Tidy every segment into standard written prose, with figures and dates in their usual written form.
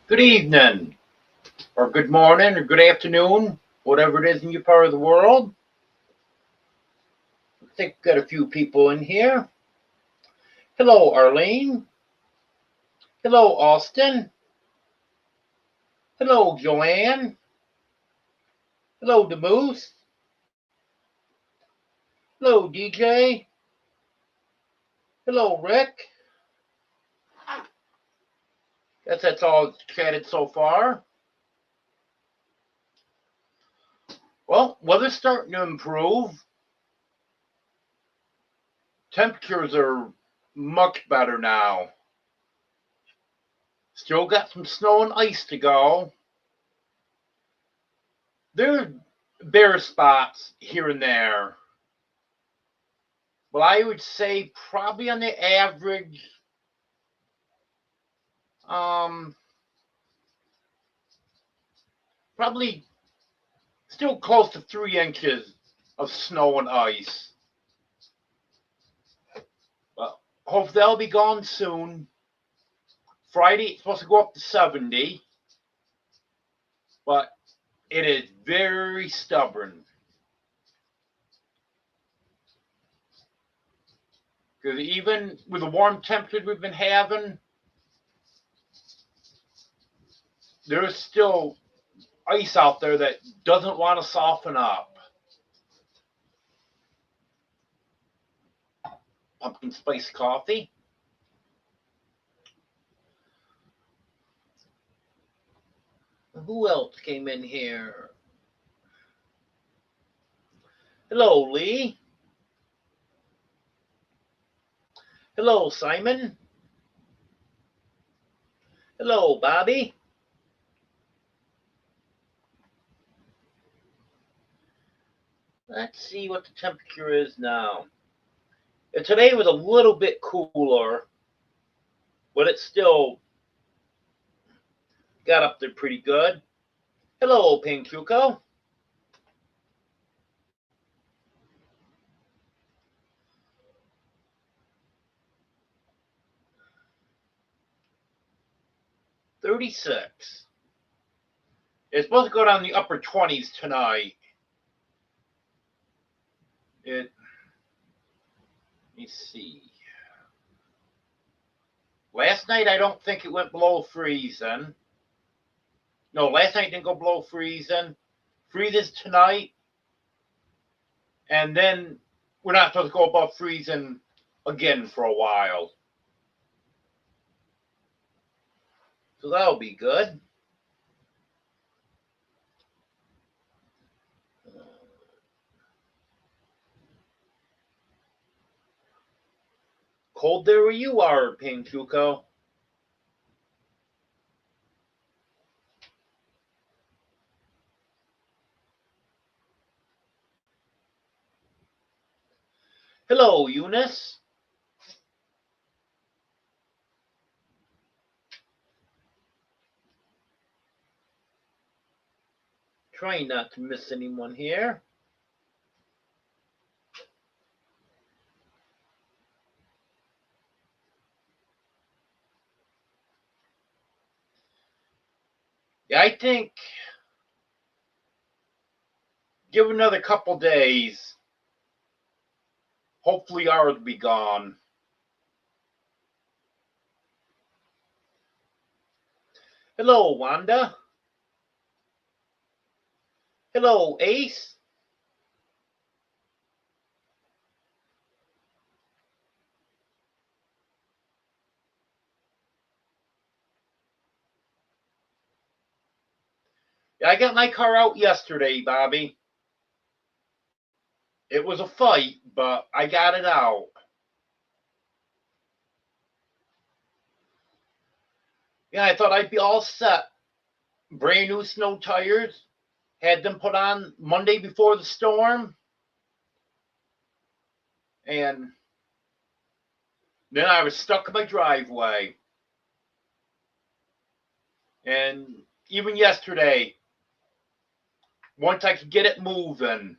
Good evening, or good morning, or good afternoon, whatever it is in your part of the world. I think we've got a few people in here. Hello, Arlene. Hello, Austin. Hello, Joanne. Hello, Demoose. Hello, DJ. Hello, Rick. Guess that's all chatted so far. Well, weather's starting to improve. Temperatures are much better now. Still got some snow and ice to go. There's bare spots here and there. Well, I would say probably on the average, um, probably still close to 3 inches of snow and ice. Well, hopefully that'll be gone soon. Friday it's supposed to go up to 70, but it is very stubborn. Because even with the warm temperatures we've been having, there's still ice out there that doesn't want to soften up. Pumpkin spice coffee. Who else came in here? Hello, Lee. Hello, Simon. Hello, Bobby. Let's see what the temperature is now. And today was a little bit cooler, but it still got up there pretty good. Hello, Pinkuko. 36. It's supposed to go down the upper 20s tonight. Let me see. Last night I don't think it went below freezing. No, last night didn't go below freezing. Freezes tonight, and then we're not supposed to go above freezing again for a while. So that'll be good. Cold there where you are, Pinkuko. Hello, Eunice. Trying not to miss anyone here. Yeah, I think give another couple days. Hopefully ours will be gone. Hello, Wanda. Hello, Ace. Yeah, I got my car out yesterday, Bobby. It was a fight, but I got it out. Yeah, I thought I'd be all set. Brand new snow tires. Had them put on Monday before the storm. And then I was stuck in my driveway. And even yesterday, once I could get it moving,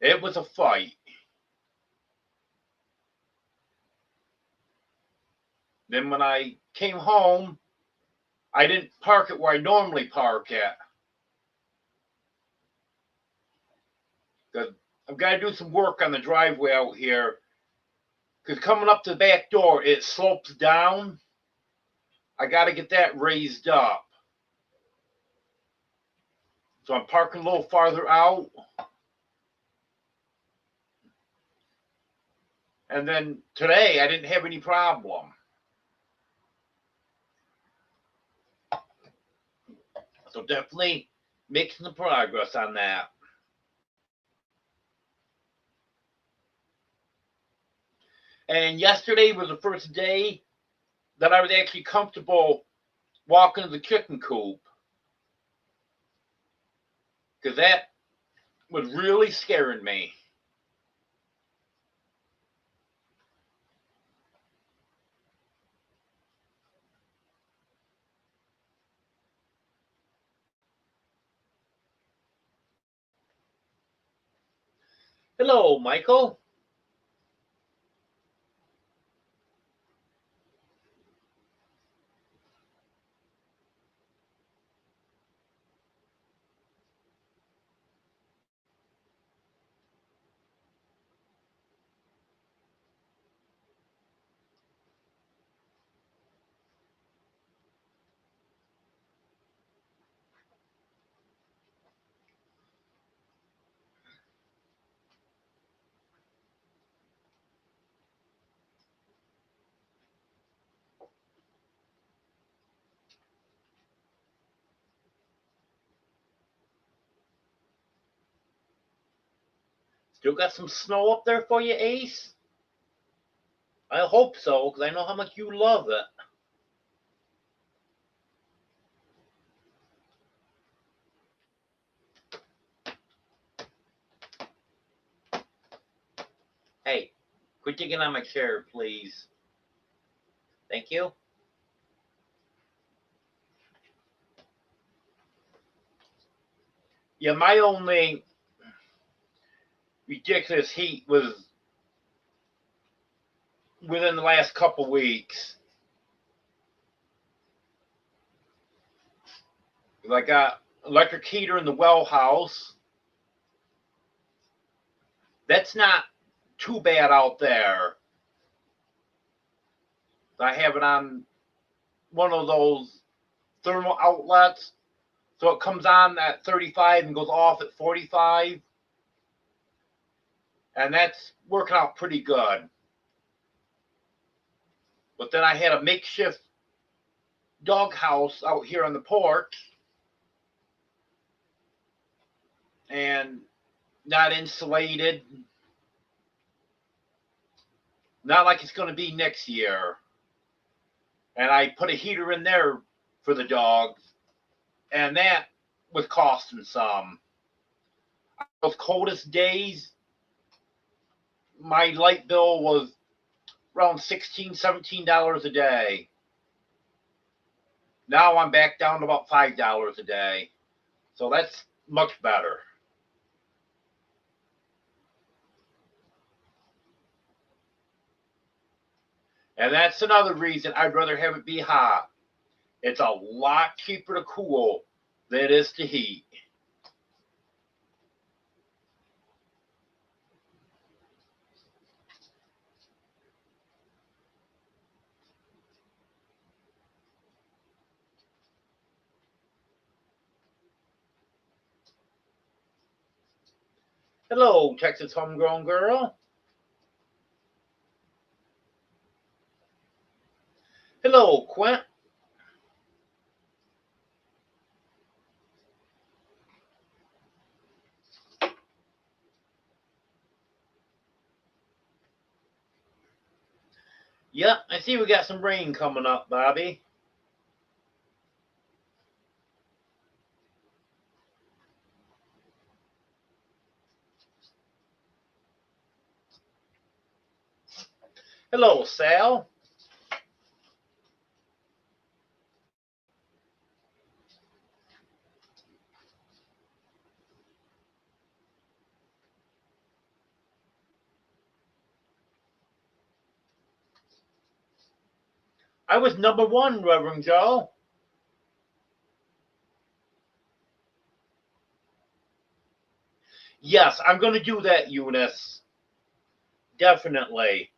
it was a fight. Then when I came home, I didn't park it where I normally park at. Because I've got to do some work on the driveway out here. Because coming up to the back door, it slopes down. I got to get that raised up. So I'm parking a little farther out. And then today, I didn't have any problem. So definitely making some progress on that. And yesterday was the first day that I was actually comfortable walking to the chicken coop. Because that was really scaring me. Hello, Michael. Still got some snow up there for you, Ace? I hope so, because I know how much you love it. Hey, quit digging on my chair, please. Thank you. Yeah, my only ridiculous heat was within the last couple weeks. I got electric heater in the well house. That's not too bad out there. I have it on one of those thermal outlets. So it comes on at 35 and goes off at 45. And that's working out pretty good. But then I had a makeshift doghouse out here on the porch. And not insulated. Not like it's going to be next year. And I put a heater in there for the dogs. And that was costing some. Those coldest days, my light bill was around $16, $17 a day. Now I'm back down to about $5 a day. So that's much better. And that's another reason I'd rather have it be hot. It's a lot cheaper to cool than it is to heat. Hello, Texas Homegrown Girl. Hello, Quint. Yep, I see we got some rain coming up, Bobby. Hello, Sal. I was number one, Reverend Joe. Yes, I'm going to do that, Eunice. Definitely.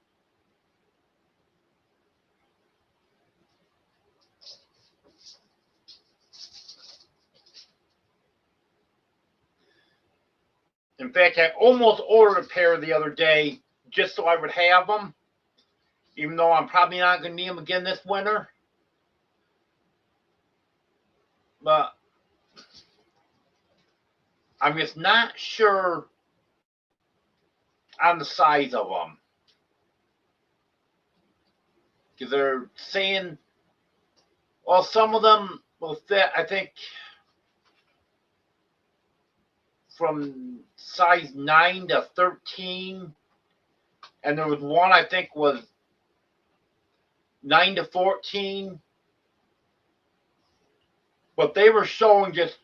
In fact, I almost ordered a pair the other day just so I would have them, even though I'm probably not going to need them again this winter. But I'm just not sure on the size of them. Because they're saying, well, some of them will fit, I think, from size 9 to 13. And there was one I think was 9 to 14. But they were showing just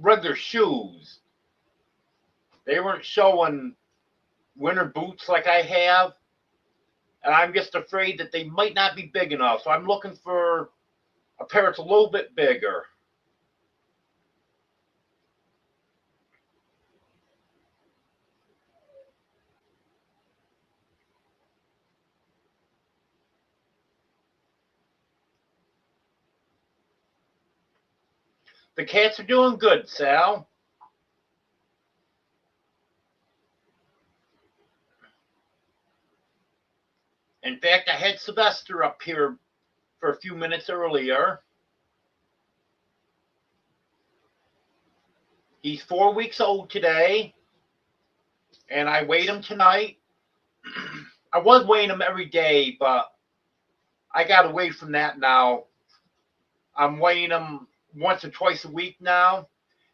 regular shoes. They weren't showing winter boots like I have. And I'm just afraid that they might not be big enough. So I'm looking for a pair that's a little bit bigger. The cats are doing good, Sal. In fact, I had Sylvester up here for a few minutes earlier. He's 4 weeks old today, and I weighed him tonight. I was weighing him every day, but I got away from that now. I'm weighing him once or twice a week now.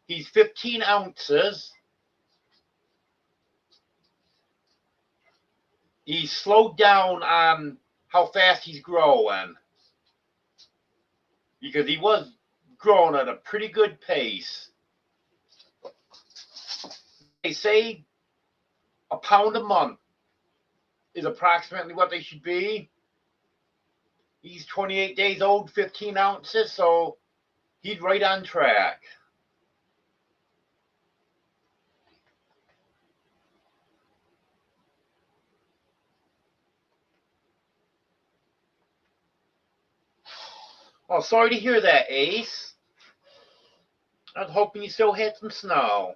He's 15 ounces. He's slowed down on how fast he's growing because he was growing at a pretty good pace. They say a pound a month is approximately what they should be. He's 28 days old, 15 ounces, so he's right on track. Well, sorry to hear that, Ace. I was hoping you still had some snow.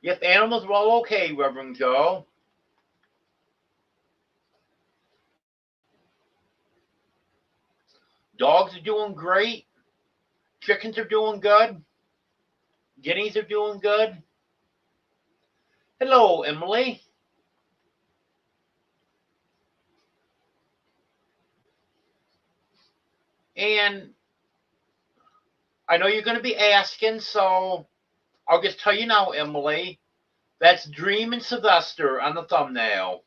Yep, animals are all okay, Reverend Joe. Dogs are doing great. Chickens are doing good. Guineas are doing good. Hello, Emily. And I know you're going to be asking, so I'll just tell you now, Emily. That's Dream and Sylvester on the thumbnail.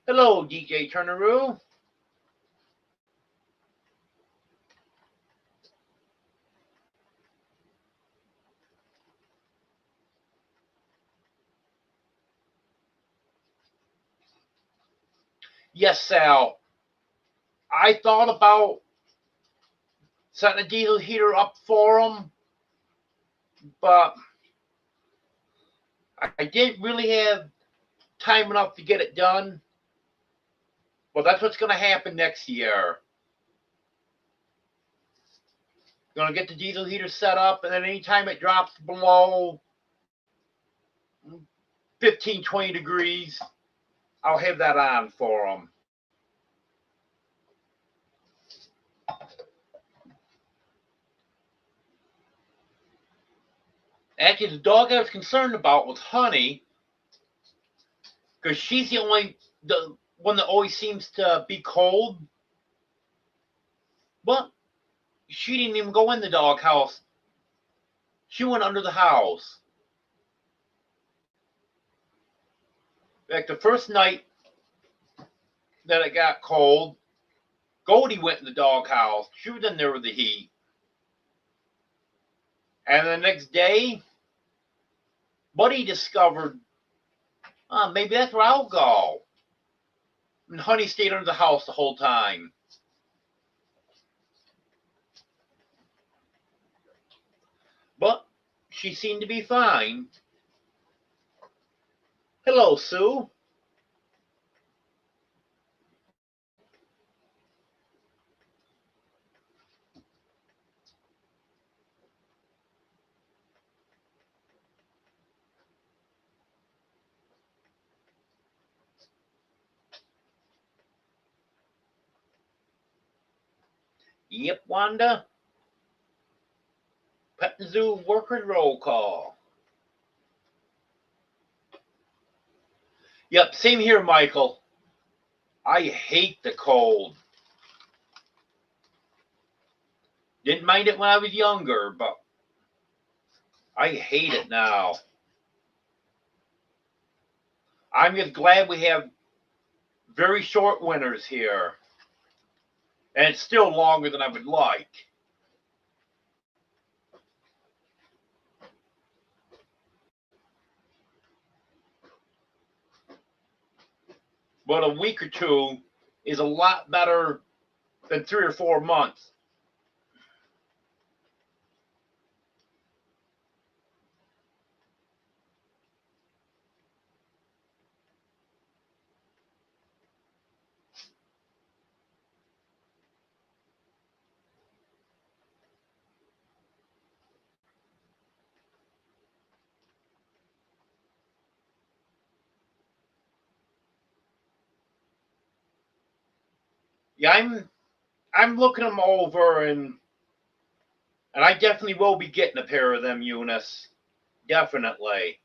Hello, DJ Turneroo. Yes, Sal. I thought about setting a diesel heater up for them, but I didn't really have time enough to get it done. Well, that's what's going to happen next year. Going to get the diesel heater set up, and then anytime it drops below 15, 20 degrees, I'll have that on for them. Actually, the dog I was concerned about was Honey, because she's the one that always seems to be cold. But she didn't even go in the doghouse. She went under the house. Like the first night that it got cold, Goldie went in the doghouse. She was in there with the heat. And the next day, Buddy discovered, maybe that's where I'll go. And Honey stayed under the house the whole time. But she seemed to be fine. Hello, Sue. Yep, Wanda. Pet Zoo workers roll call. Yep, same here, Michael. I hate the cold. Didn't mind it when I was younger, but I hate it now. I'm just glad we have very short winters here. And it's still longer than I would like. But a week or two is a lot better than 3 or 4 months. Yeah, I'm looking them over, and I definitely will be getting a pair of them, Eunice. Definitely.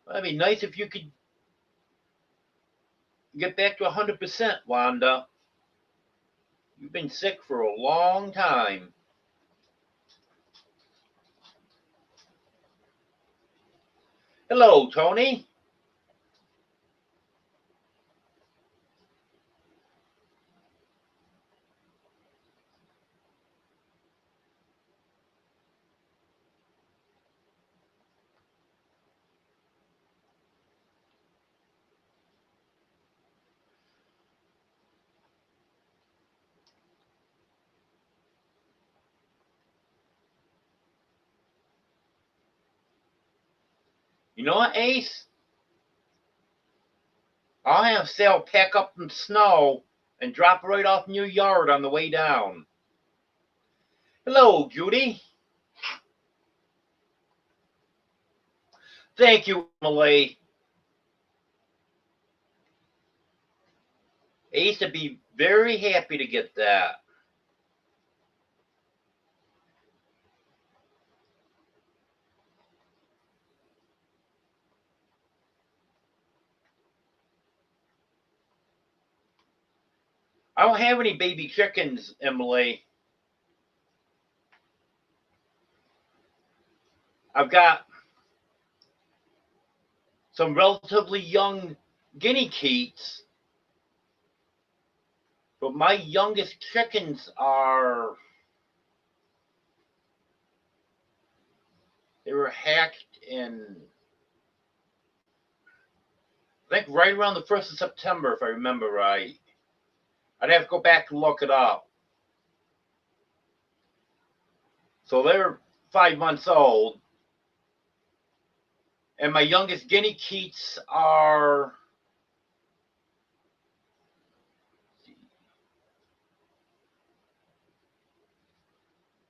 That'd be nice if you could get back to 100%, Wanda. You've been sick for a long time. Hello, Tony. You know what, Ace? I'll have Sal pack up some snow and drop it right off in your yard on the way down. Hello, Judy. Thank you, Malay. Ace would be very happy to get that. I don't have any baby chickens, Emily. I've got some relatively young guinea keats, but my youngest chickens they were hatched in, I think, right around the 1st of September, if I remember right. I'd have to go back and look it up. So they're 5 months old. And my youngest guinea keats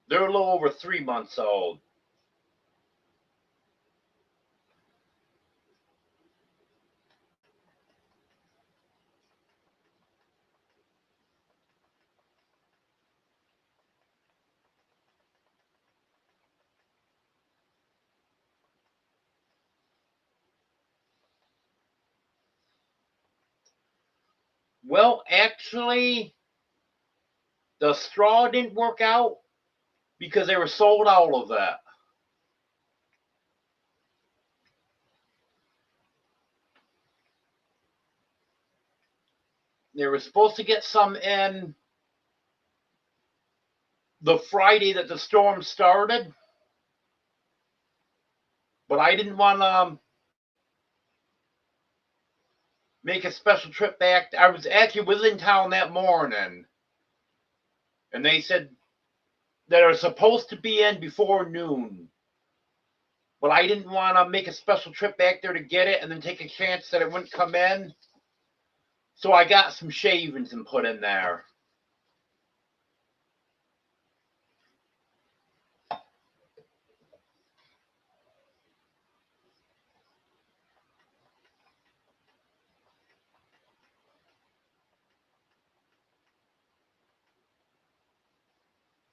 they're a little over 3 months old. Well, actually, the straw didn't work out because they were sold out of that. They were supposed to get some in the Friday that the storm started, but I didn't want to make a special trip back. I was actually within town that morning, and they said that are supposed to be in before noon. But I didn't want to make a special trip back there to get it and then take a chance that it wouldn't come in. So I got some shavings and put in there.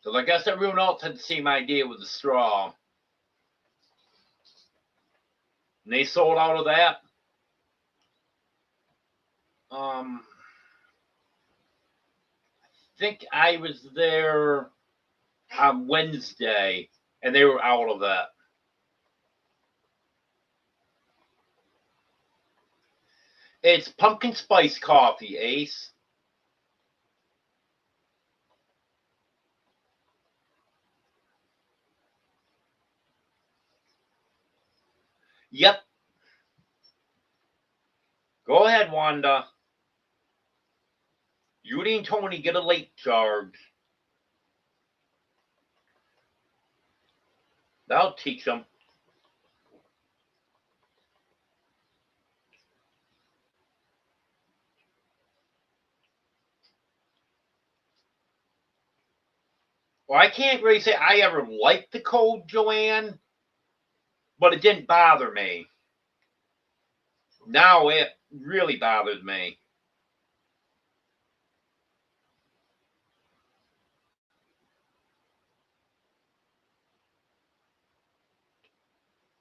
So I guess everyone else had the same idea with the straw. And they sold out of that. I think I was there on Wednesday, and they were out of that. It's pumpkin spice coffee, Ace. Yep. Go ahead, Wanda. Judy and Tony get a late charge. That'll teach them. Well, I can't really say I ever liked the cold, Joanne, but it didn't bother me. Now it really bothers me.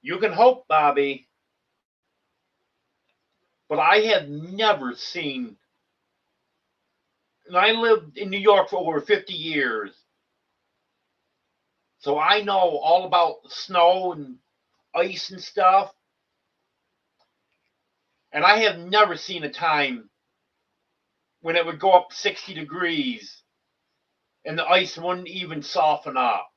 You can hope, Bobby, but I have never seen. And I lived in New York for over 50 years, so I know all about snow and ice and stuff. And I have never seen a time when it would go up 60 degrees and the ice wouldn't even soften up.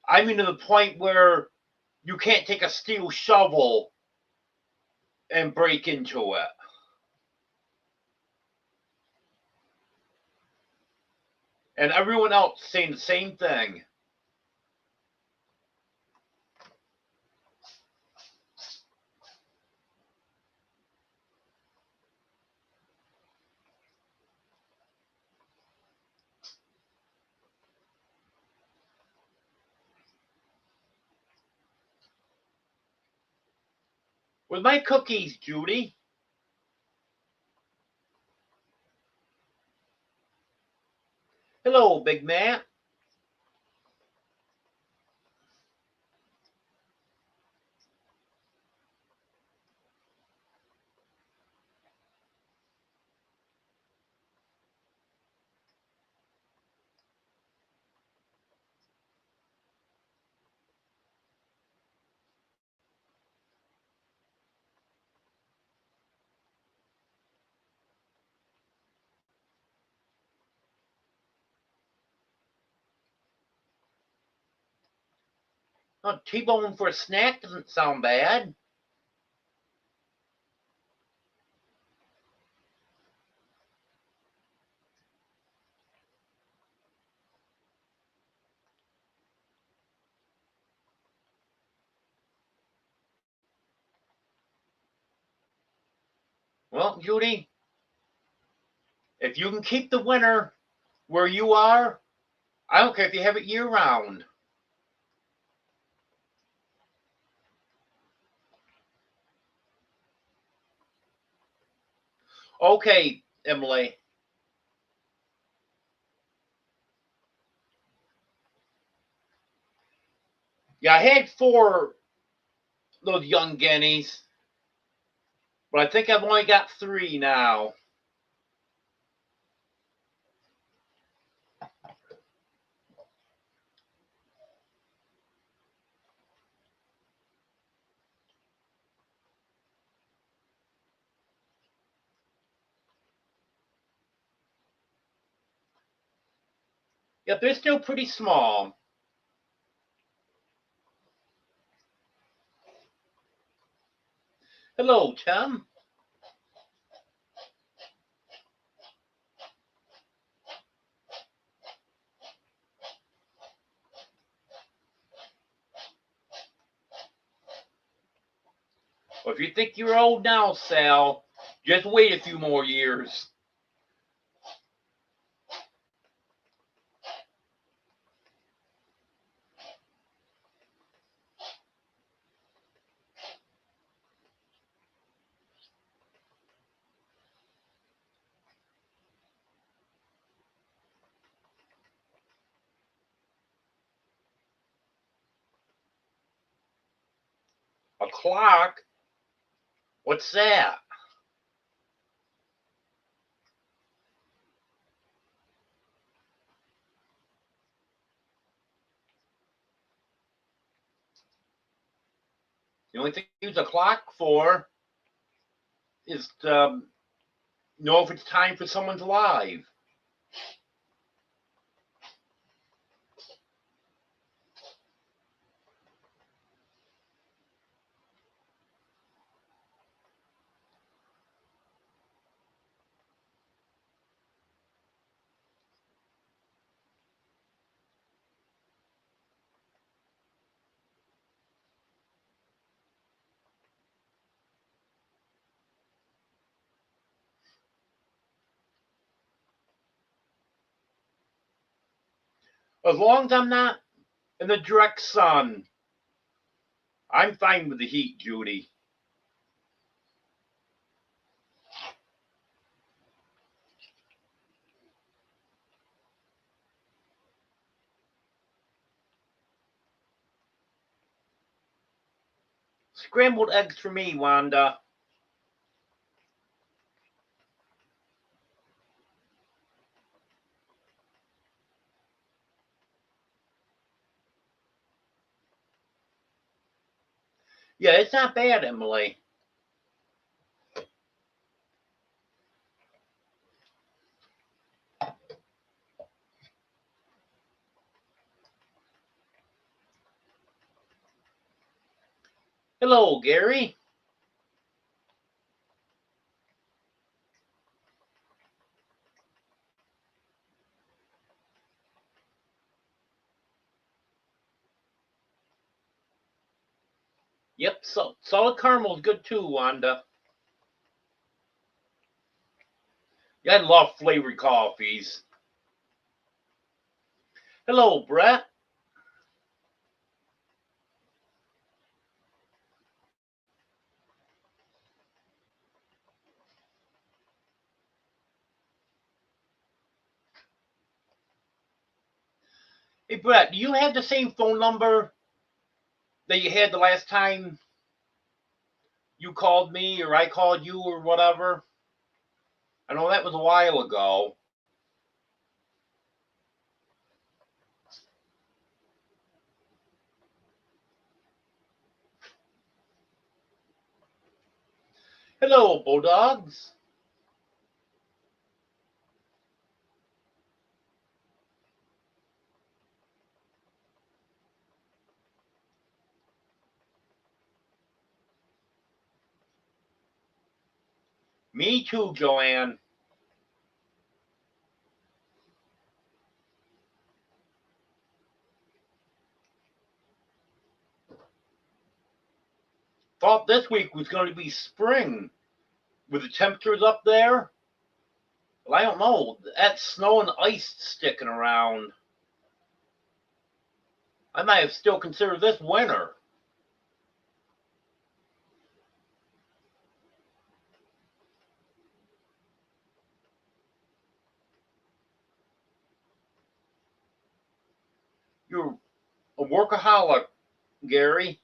I mean, to the point where you can't take a steel shovel and break into it. And everyone else saying the same thing. With my cookies, Judy. Hello, Big Matt. Oh, T-bone for a snack doesn't sound bad. Well, Judy, if you can keep the winter where you are, I don't care if you have it year round. Okay, Emily. Yeah, I had 4 those young guineas, but I think I've only got 3 now. Yep, they're still pretty small. Hello, Tim. Well, if you think you're old now, Sal, just wait a few more years. A clock? What's that? The only thing you use a clock for is to know if it's time for someone's live. As long as I'm not in the direct sun, I'm fine with the heat, Judy. Scrambled eggs for me, Wanda. Yeah, it's not bad, Emily. Hello, Gary. Yep, so solid caramel's good too, Wanda. Yeah, I love flavored coffees. Hello, Brett. Hey, Brett, do you have the same phone number that you had the last time you called me or I called you or whatever? I know that was a while ago. Hello, Bulldogs. Me too, Joanne. Thought this week was going to be spring with the temperatures up there. Well, I don't know. That snow and ice sticking around. I might have still considered this winter. You're a workaholic, Gary.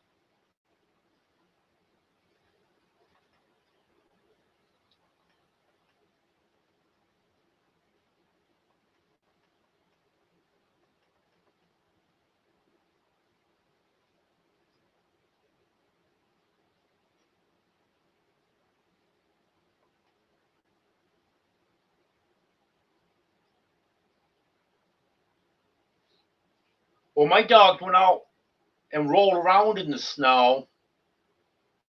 Well, my dogs went out and rolled around in the snow,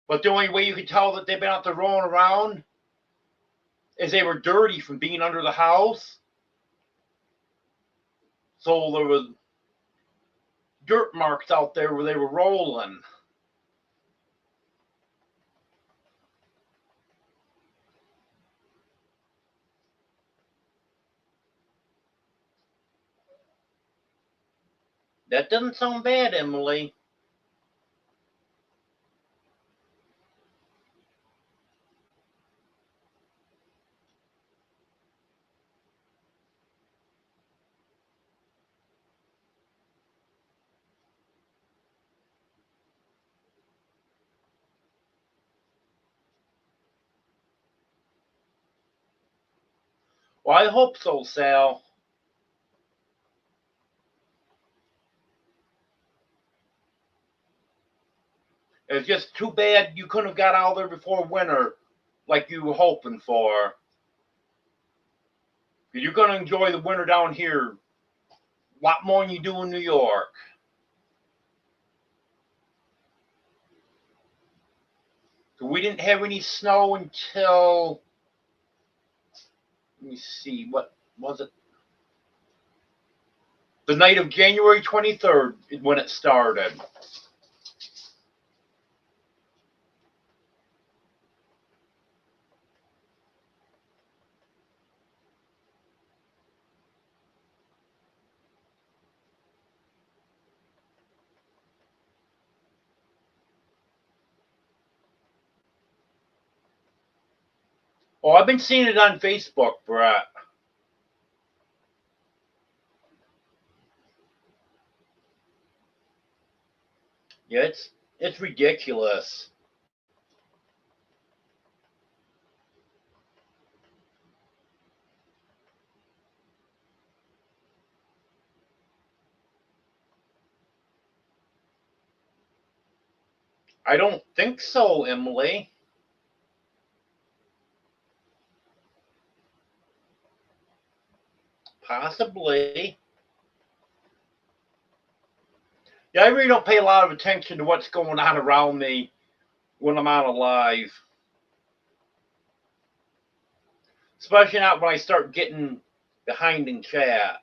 but the only way you could tell that they've been out there rolling around is they were dirty from being under the house. So there was dirt marks out there where they were rolling. That doesn't sound bad, Emily. Well, I hope so, Sal. It's just too bad you couldn't have got out there before winter like you were hoping for. You're going to enjoy the winter down here a lot more than you do in New York. So we didn't have any snow until, let me see, what was it? The night of January 23rd is when it started. Oh, I've been seeing it on Facebook, Brett. Yeah, it's ridiculous. I don't think so, Emily. Possibly. Yeah, I really don't pay a lot of attention to what's going on around me when I'm out alive. Especially not when I start getting behind in chat.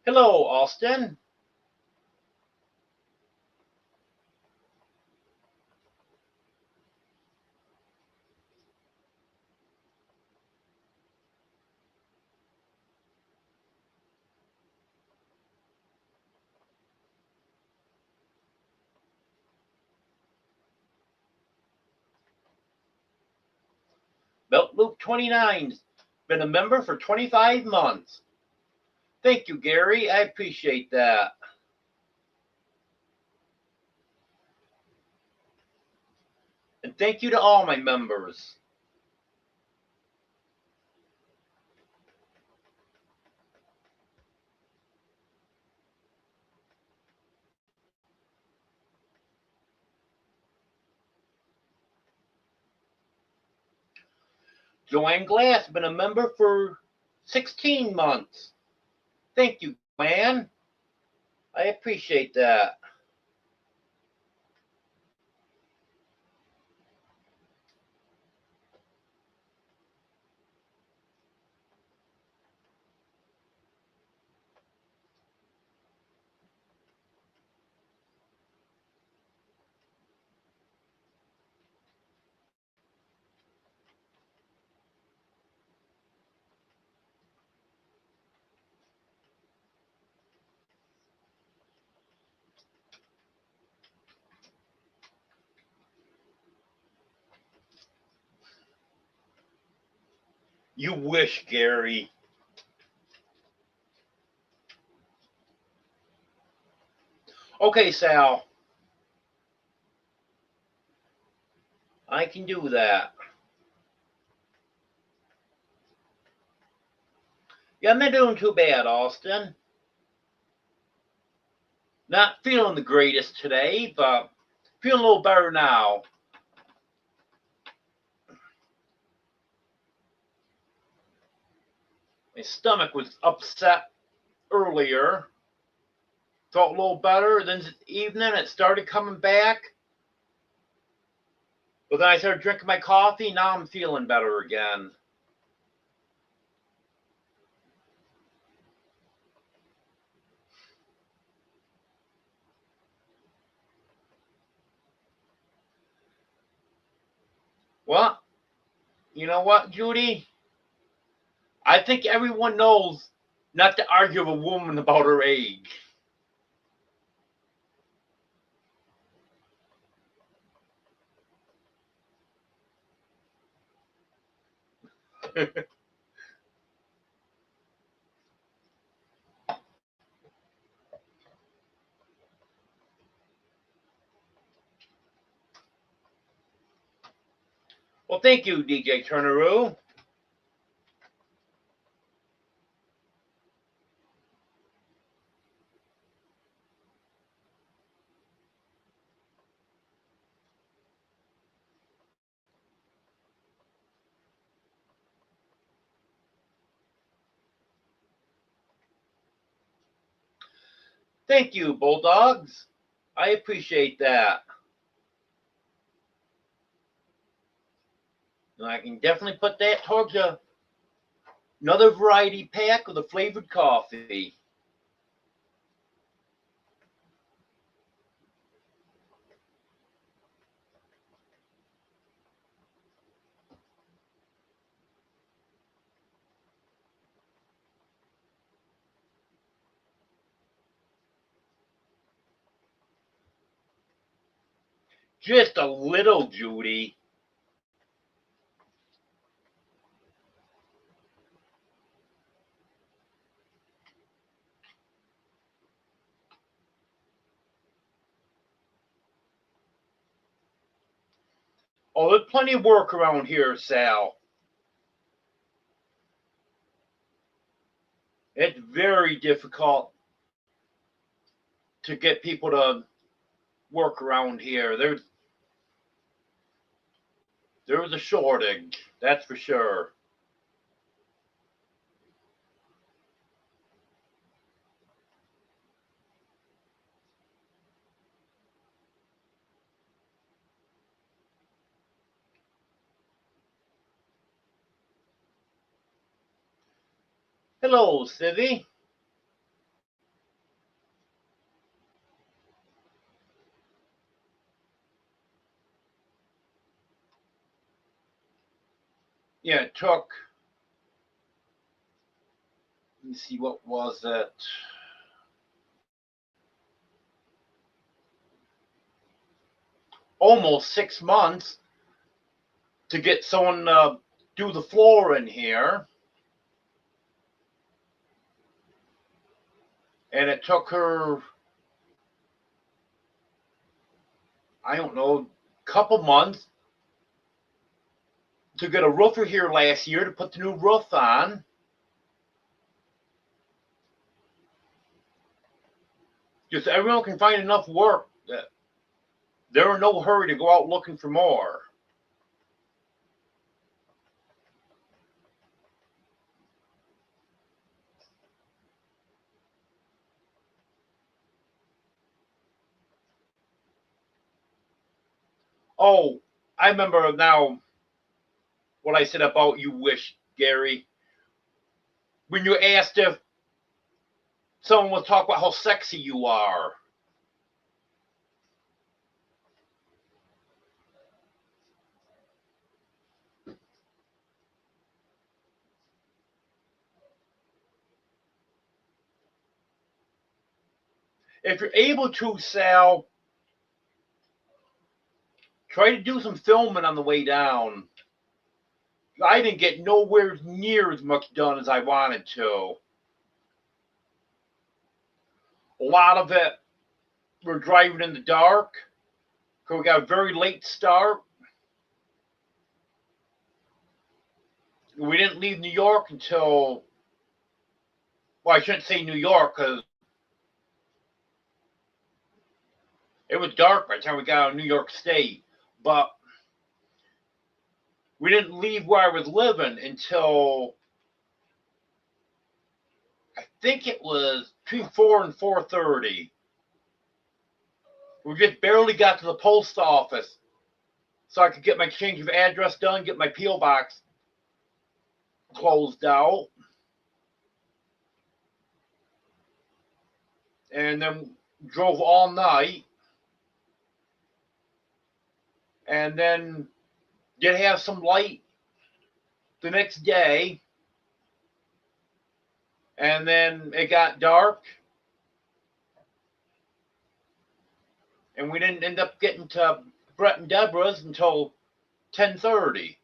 Hello, Austin. Belt Loop 29's been a member for 25 months. Thank you, Gary. I appreciate that. And thank you to all my members. Joanne Glass, been a member for 16 months. Thank you, Joanne. I appreciate that. You wish, Gary. Okay, Sal. I can do that. Yeah, I'm not doing too bad, Austin. Not feeling the greatest today, but feeling a little better now. My stomach was upset earlier. Felt a little better. Then this evening it started coming back. But then I started drinking my coffee. Now I'm feeling better again. Well, you know what, Judy? I think everyone knows not to argue with a woman about her age. Well, thank you, DJ Turneroo. Thank you, Bulldogs. I appreciate that. And I can definitely put that towards another variety pack of the flavored coffee. Just a little, Judy. Oh, there's plenty of work around here, Sal. It's very difficult to get people to work around here. There's a shortage, that's for sure. Hello, Civvy. Yeah, it took. Let me see, what was it? Almost 6 months to get someone to do the floor in here. And it took her, I don't know, couple months to get a roofer here last year to put the new roof on. Just everyone can find enough work that they're in no hurry to go out looking for more. Oh, I remember now what I said about you wish, Gary. When you asked if someone would talk about how sexy you are. If you're able to, Sal, try to do some filming on the way down. I didn't get nowhere near as much done as I wanted to. A lot of it, we're driving in the dark. We got a very late start. We didn't leave New York until Well, I shouldn't say New York because it was dark by the time we got out of New York State. But we didn't leave where I was living until I think it was between 4 and 4:30. We just barely got to the post office so I could get my change of address done, get my P.O. box closed out, and then drove all night, and then did have some light the next day, and then it got dark, and we didn't end up getting to Brett and Deborah's until 10:30.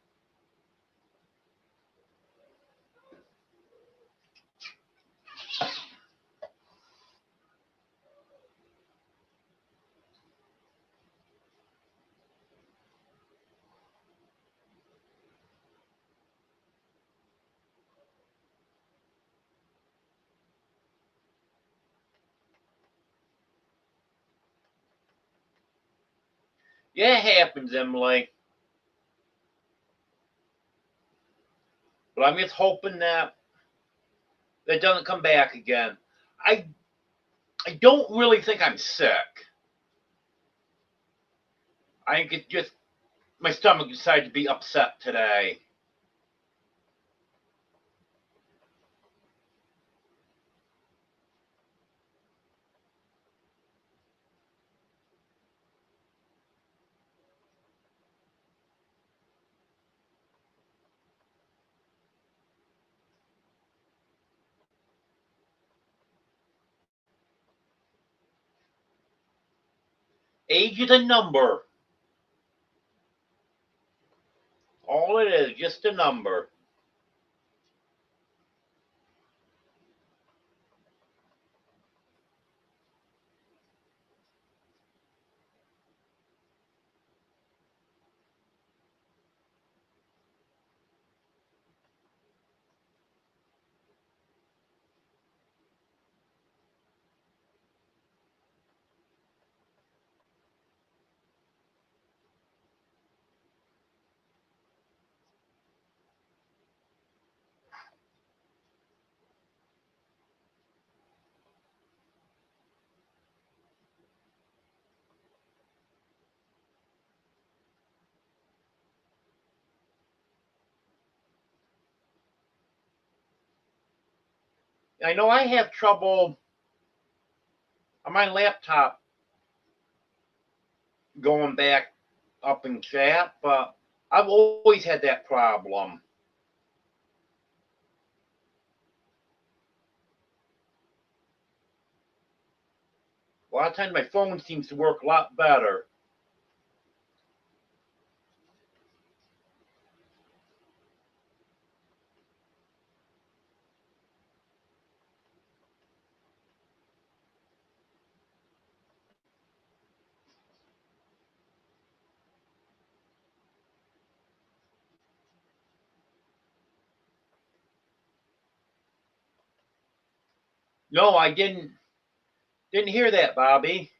Yeah, it happens, Emily. But I'm just hoping that it doesn't come back again. I I don't really think I'm sick. I think it's just my stomach decided to be upset today. Age is a number. All it is, just a number. I know I have trouble on my laptop going back up in chat, but I've always had that problem. A lot of times my phone seems to work a lot better. No, I didn't hear that, Bobby.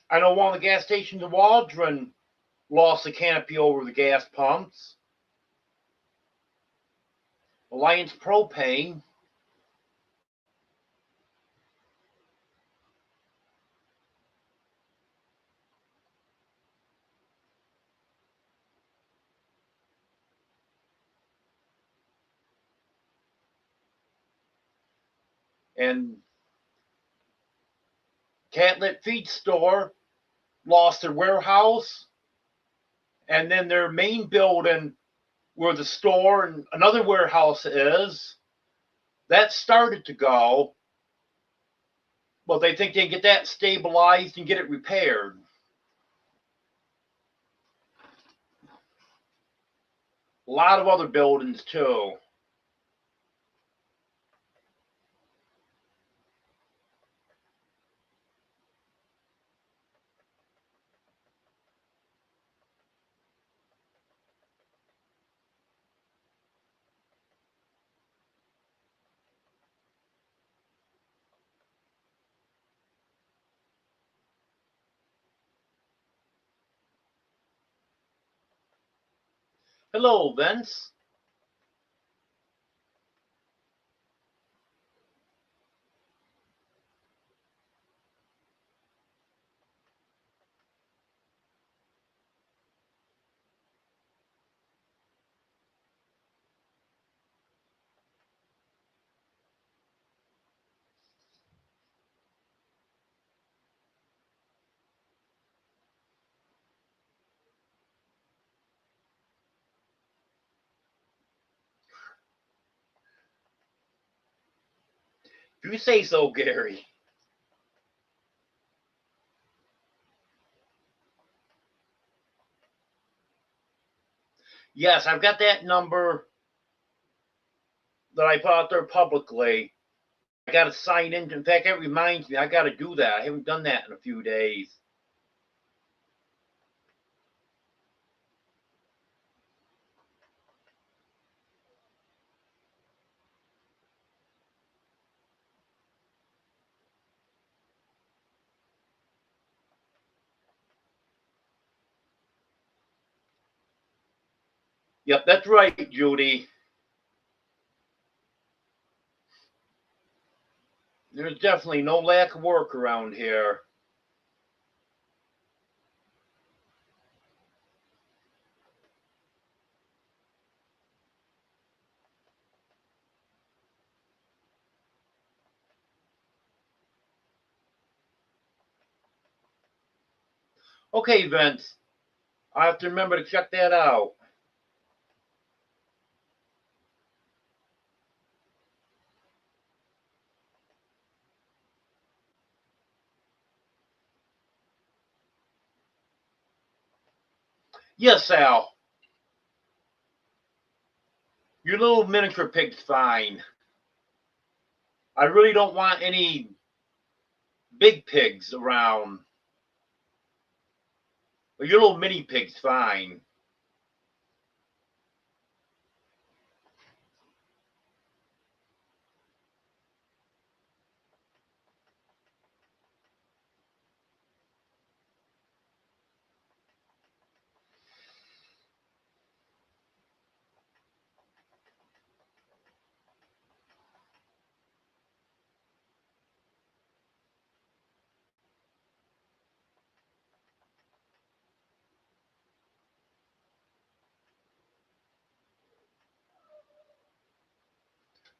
I know one of the gas stations in Waldron lost the canopy over the gas pumps. Alliance Propane. And Catlet Feed Store lost their warehouse, and then their main building where the store and another warehouse is, that started to go, but they think they can get that stabilized and get it repaired. A lot of other buildings too. Hello, Vince. If you say so, Gary. Yes, I've got that number that I put out there publicly. I got to sign in. In fact, it reminds me, I got to do that. I haven't done that in a few days. Yep, that's right, Judy. There's definitely no lack of work around here. Okay, Vince. I have to remember to check that out. Yes, Al. Your little miniature pig's fine. I really don't want any big pigs around. But your little mini pig's fine.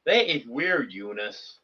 That is weird, Eunice.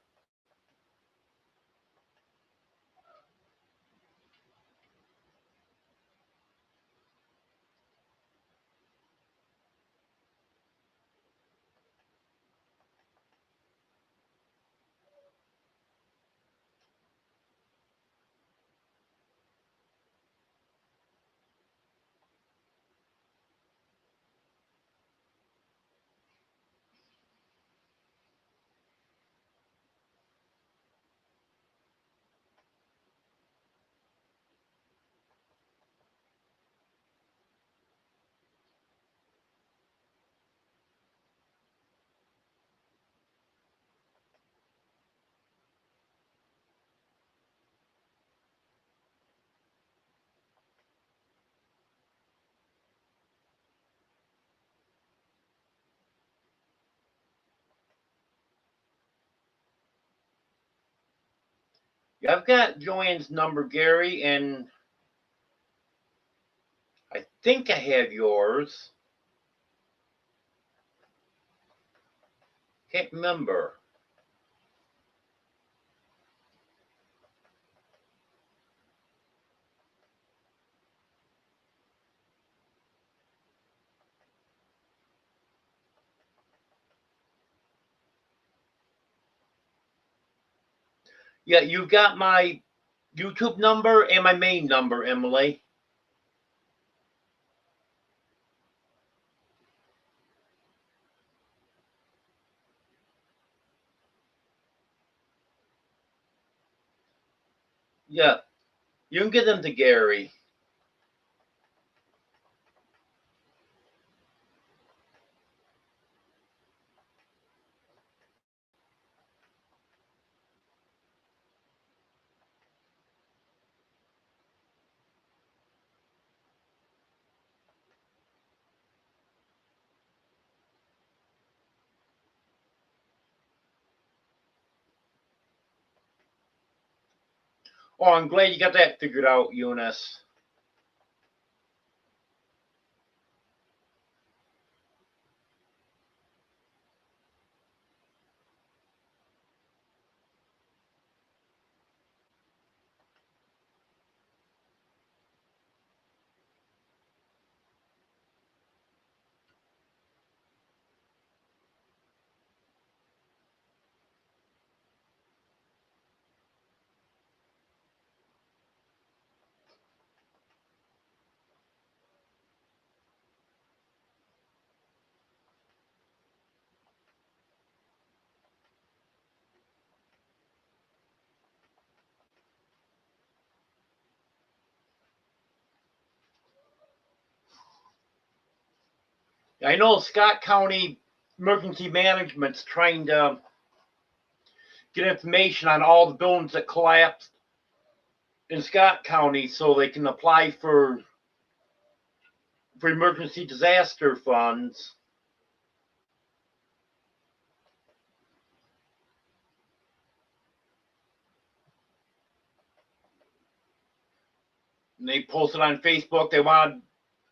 I've got Joanne's number, Gary, and I think I have yours. Can't remember. Yeah, you've got my YouTube number and my main number, Emily. Yeah, you can get them to Gary. Oh, I'm glad you got that figured out, Eunice. I know Scott County Emergency Management's trying to get information on all the buildings that collapsed in Scott County so they can apply for emergency disaster funds. And they posted on Facebook they wanted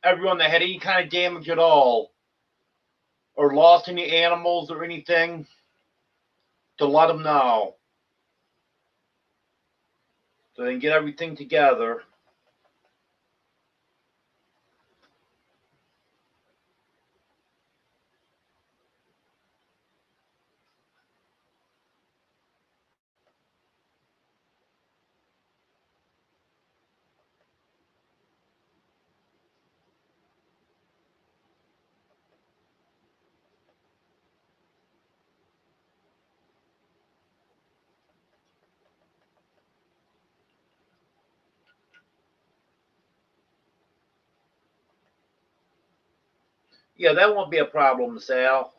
everyone that had any kind of damage at all or lost any animals or anything to let them know so they can get everything together. Yeah, that won't be a problem, Sal.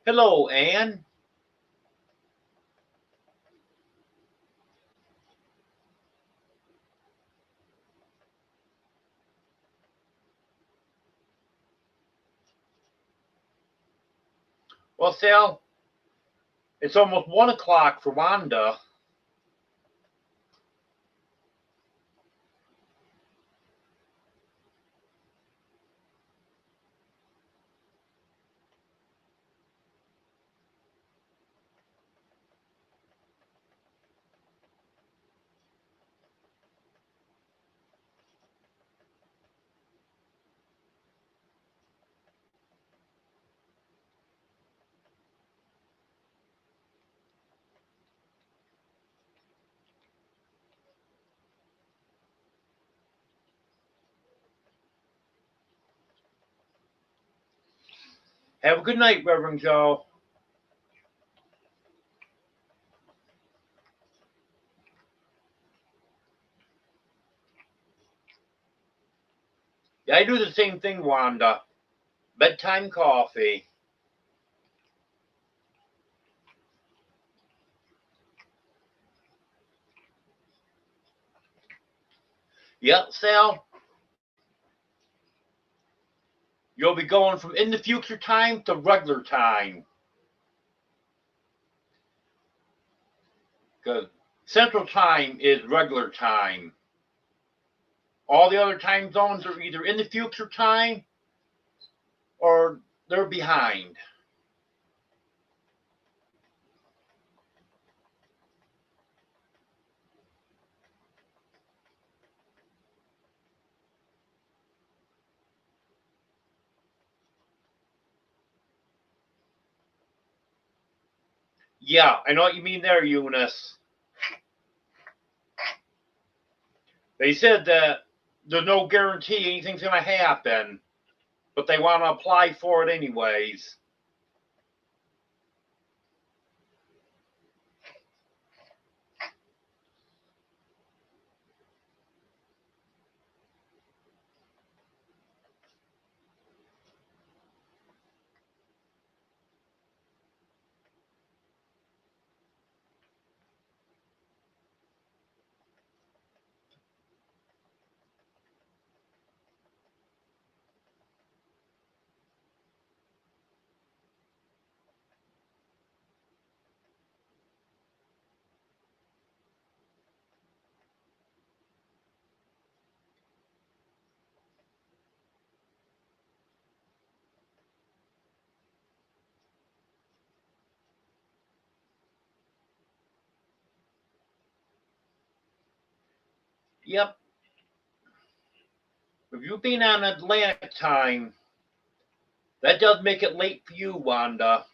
Hello, Anne. Well, Sal, it's almost 1 o'clock for Wanda. Have a good night, Reverend Joe. Yeah, I do the same thing, Wanda. Bedtime coffee. Yep, Sal. You'll be going from in the future time to regular time. Because Central Time is regular time. All the other time zones are either in the future time or they're behind. Yeah, I know what you mean there, Eunice. They said that there's no guarantee anything's going to happen, but they want to apply for it anyways. Yep. If you've been on Atlantic time, that does make it late for you, Wanda.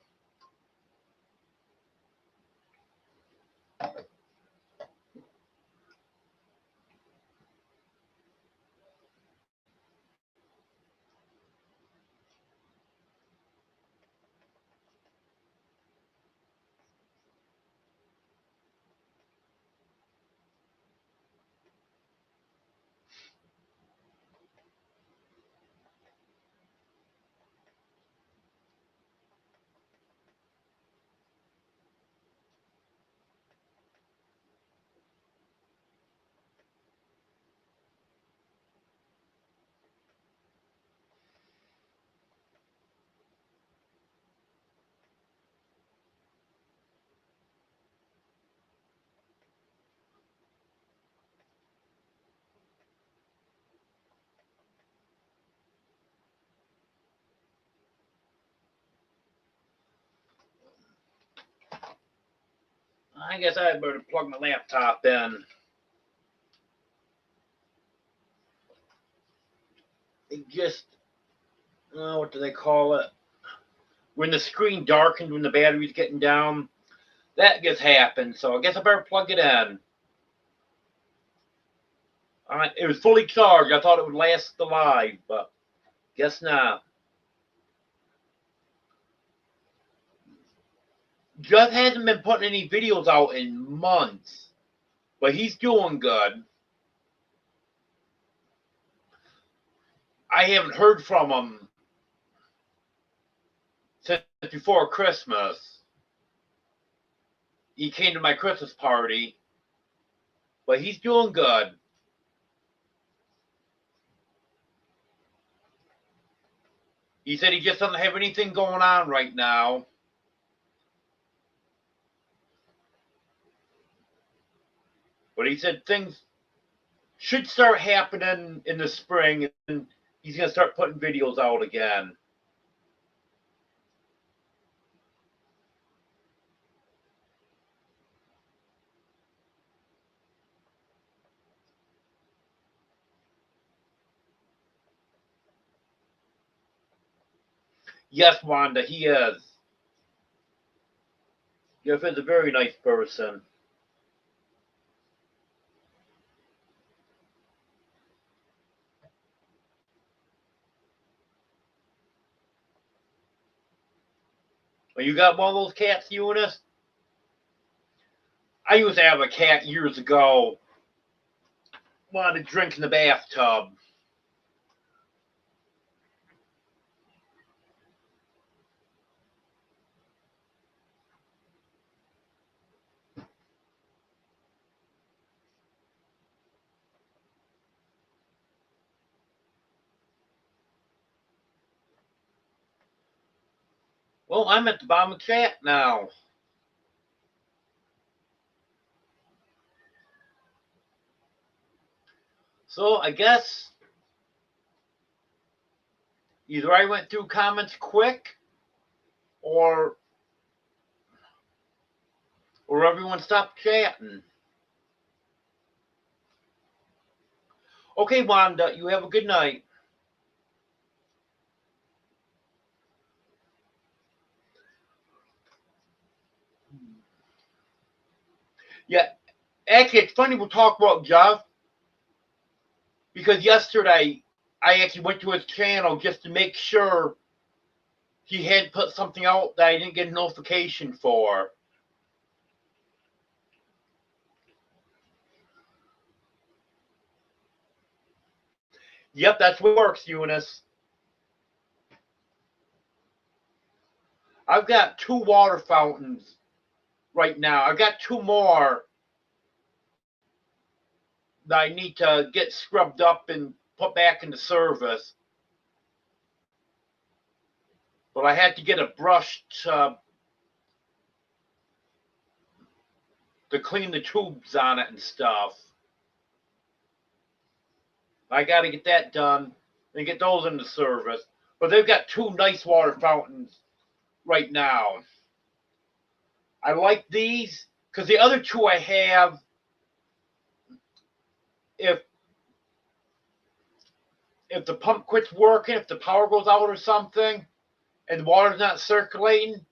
I guess I better plug my laptop in. It just, what do they call it? When the screen darkens, when the battery's getting down, that just happens. So I guess I better plug it in. It was fully charged. I thought it would last the live, but guess not. Jeff hasn't been putting any videos out in months, but he's doing good. I haven't heard from him since before Christmas. He came to my Christmas party, but he's doing good. He said he just doesn't have anything going on right now. But he said things should start happening in the spring, and he's going to start putting videos out again. Yes, Wanda, he is. Jeff is a very nice person. Well, you got one of those cats, Eunice? I used to have a cat years ago. Wanted to drink in the bathtub. Well, I'm at the bottom of the chat now. So I guess either I went through comments quick or everyone stopped chatting. Okay, Wanda, you have a good night. Yeah, actually, it's funny we'll talk about Jeff because yesterday I actually went to his channel just to make sure he had put something out that I didn't get a notification for. Yep, that's what works, Eunice. I've got 2 water fountains right now. I've got 2 more that I need to get scrubbed up and put back into service. But I had to get a brush to clean the tubes on it and stuff. I got to get that done and get those into service. But they've got 2 nice water fountains right now. I like these because the other 2 I have, if if the pump quits working, if the power goes out or something, and the water's not circulating,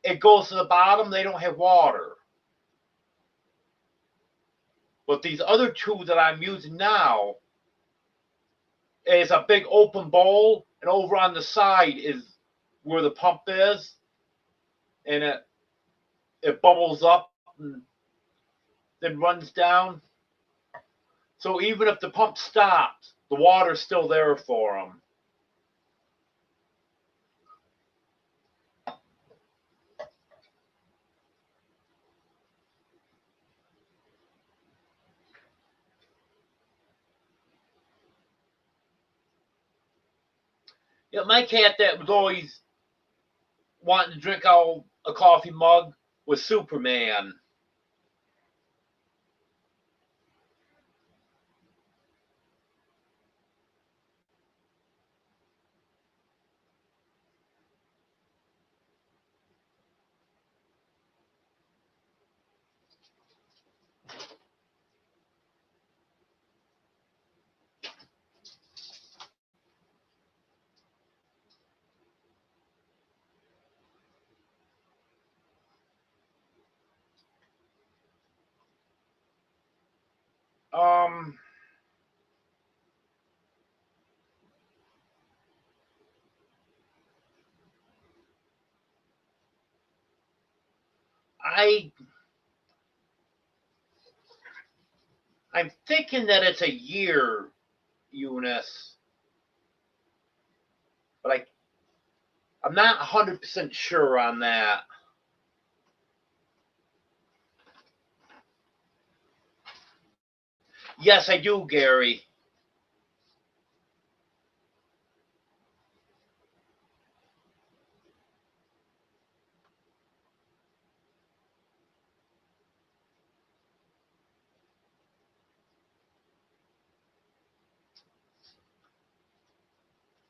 it goes to the bottom. They don't have water. But these other two that I'm using now is a big open bowl, and over on the side is where the pump is, and it bubbles up and then runs down. So even if the pump stops, the water's still there for them. Yeah, my cat that was always wanting to drink out a coffee mug was Superman. Um, I I'm thinking that it's a year, Eunice, but I'm not 100% sure on that. Yes, I do, Gary.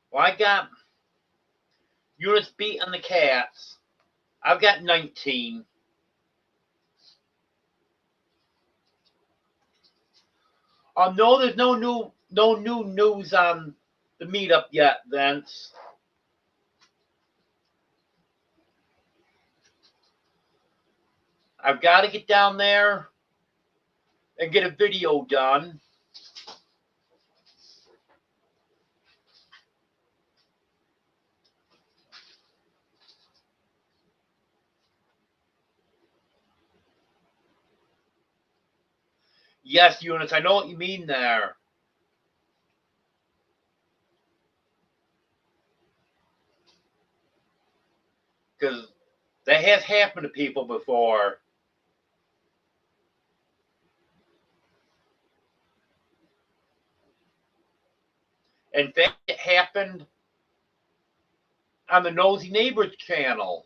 Well, I got Eunice beat on the cats. I've got 19. No, there's no new news on the meetup yet, Vince. I've got to get down there and get a video done. Yes, Eunice, I know what you mean there. Because that has happened to people before. In fact, it happened on the Nosy Neighbors channel.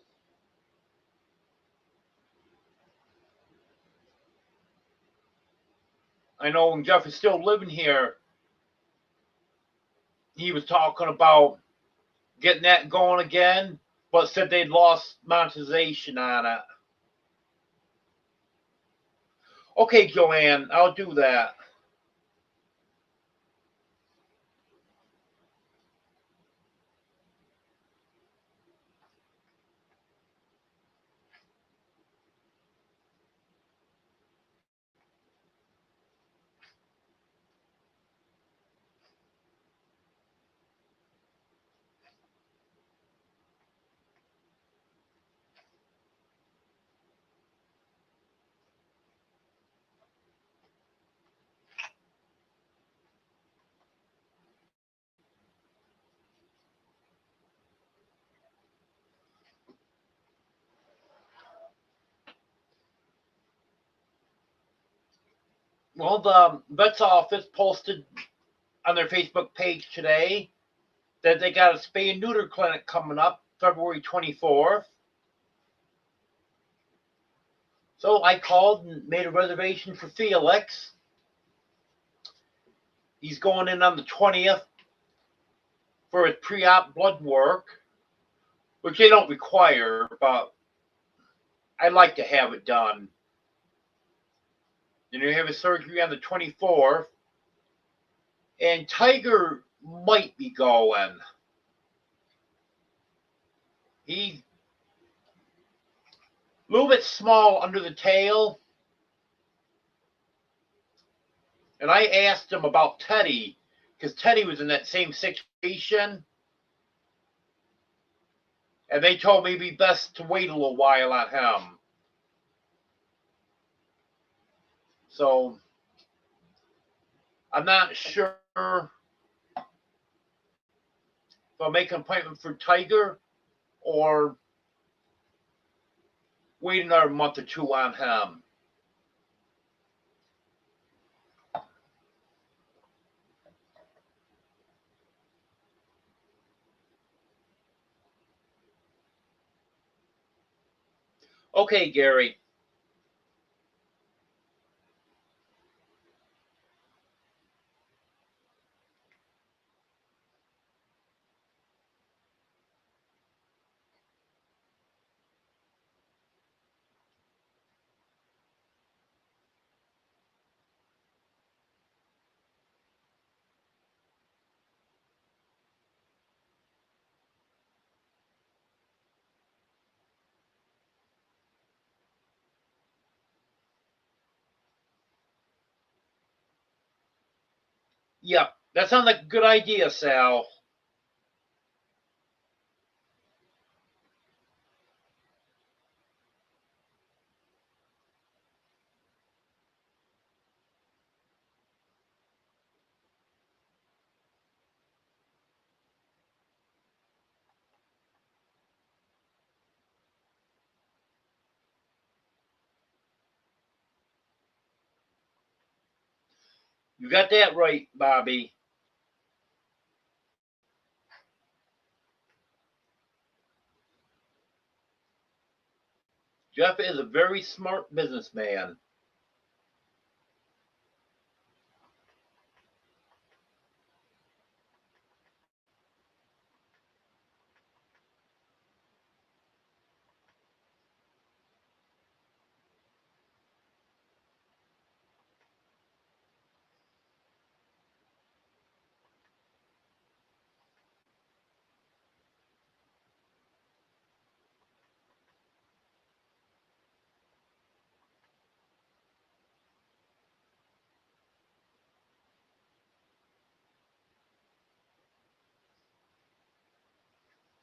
I know when Jeff is still living here, he was talking about getting that going again, but said they'd lost monetization on it. Okay, Joanne, I'll do that. Well, the vet's office posted on their Facebook page today that they got a spay and neuter clinic coming up February 24th. So I called and made a reservation for Felix. He's going in on the 20th for his pre-op blood work, which they don't require, but I'd like to have it done. Then you have his surgery on the 24th. And Tiger might be going. He's a little bit small under the tail. And I asked him about Teddy, because Teddy was in that same situation. And they told me it'd be best to wait a little while on him. So I'm not sure if I'll make an appointment for Tiger or wait another month or two on him. Okay, Gary. Yeah, that sounds like a good idea, Sal. You got that right, Bobby. Jeff is a very smart businessman.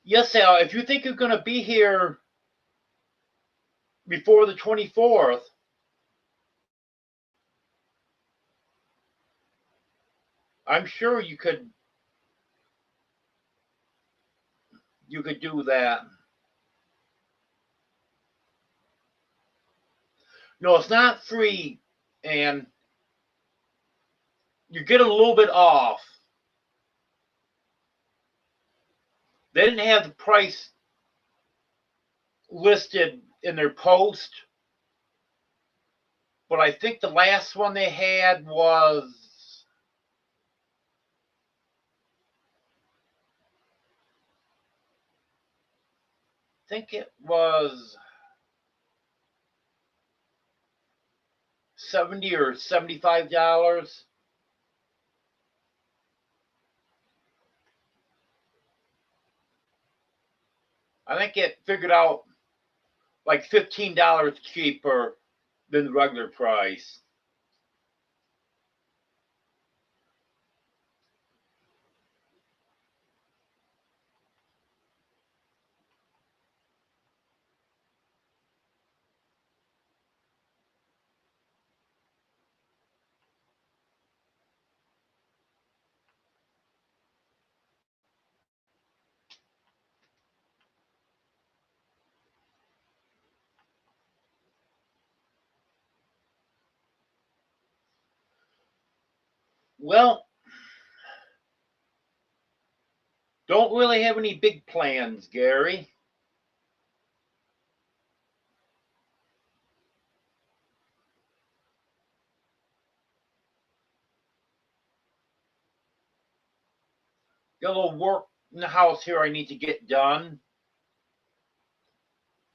Yes, Sal, if you think you're going to be here before the 24th, I'm sure you could do that. No, it's not free, and you get a little bit off. They didn't have the price listed in their post, but I think the last one they had was, I think it was 70 or $75. I think it figured out like $15 cheaper than the regular price. Well, don't really have any big plans, Gary. Got a little work in the house here I need to get done.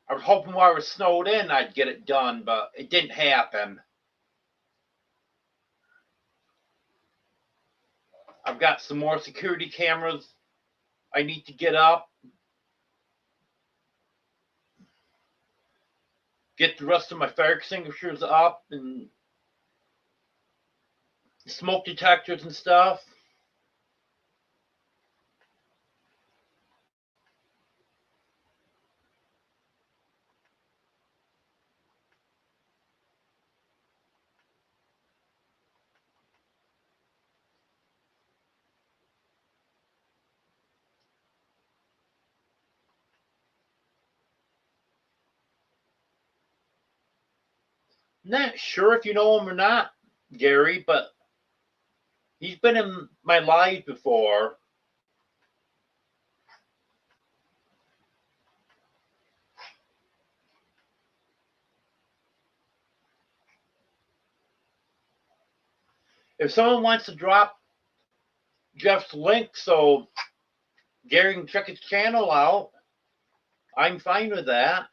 I was hoping while I was snowed in I'd get it done, but it didn't happen. I've got some more security cameras I need to get up. Get the rest of my fire extinguishers up and smoke detectors and stuff. Not sure if you know him or not, Gary, but he's been in my live before. If someone wants to drop Jeff's link so Gary can check his channel out, I'm fine with that.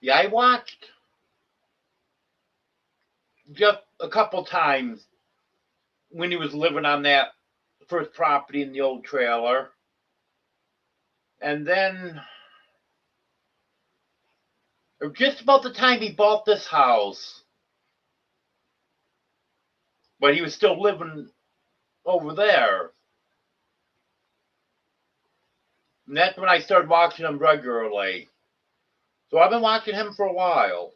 Yeah, I watched Jeff a couple times when he was living on that first property in the old trailer. And then, just about the time he bought this house, but he was still living over there. And that's when I started watching him regularly. So I've been watching him for a while.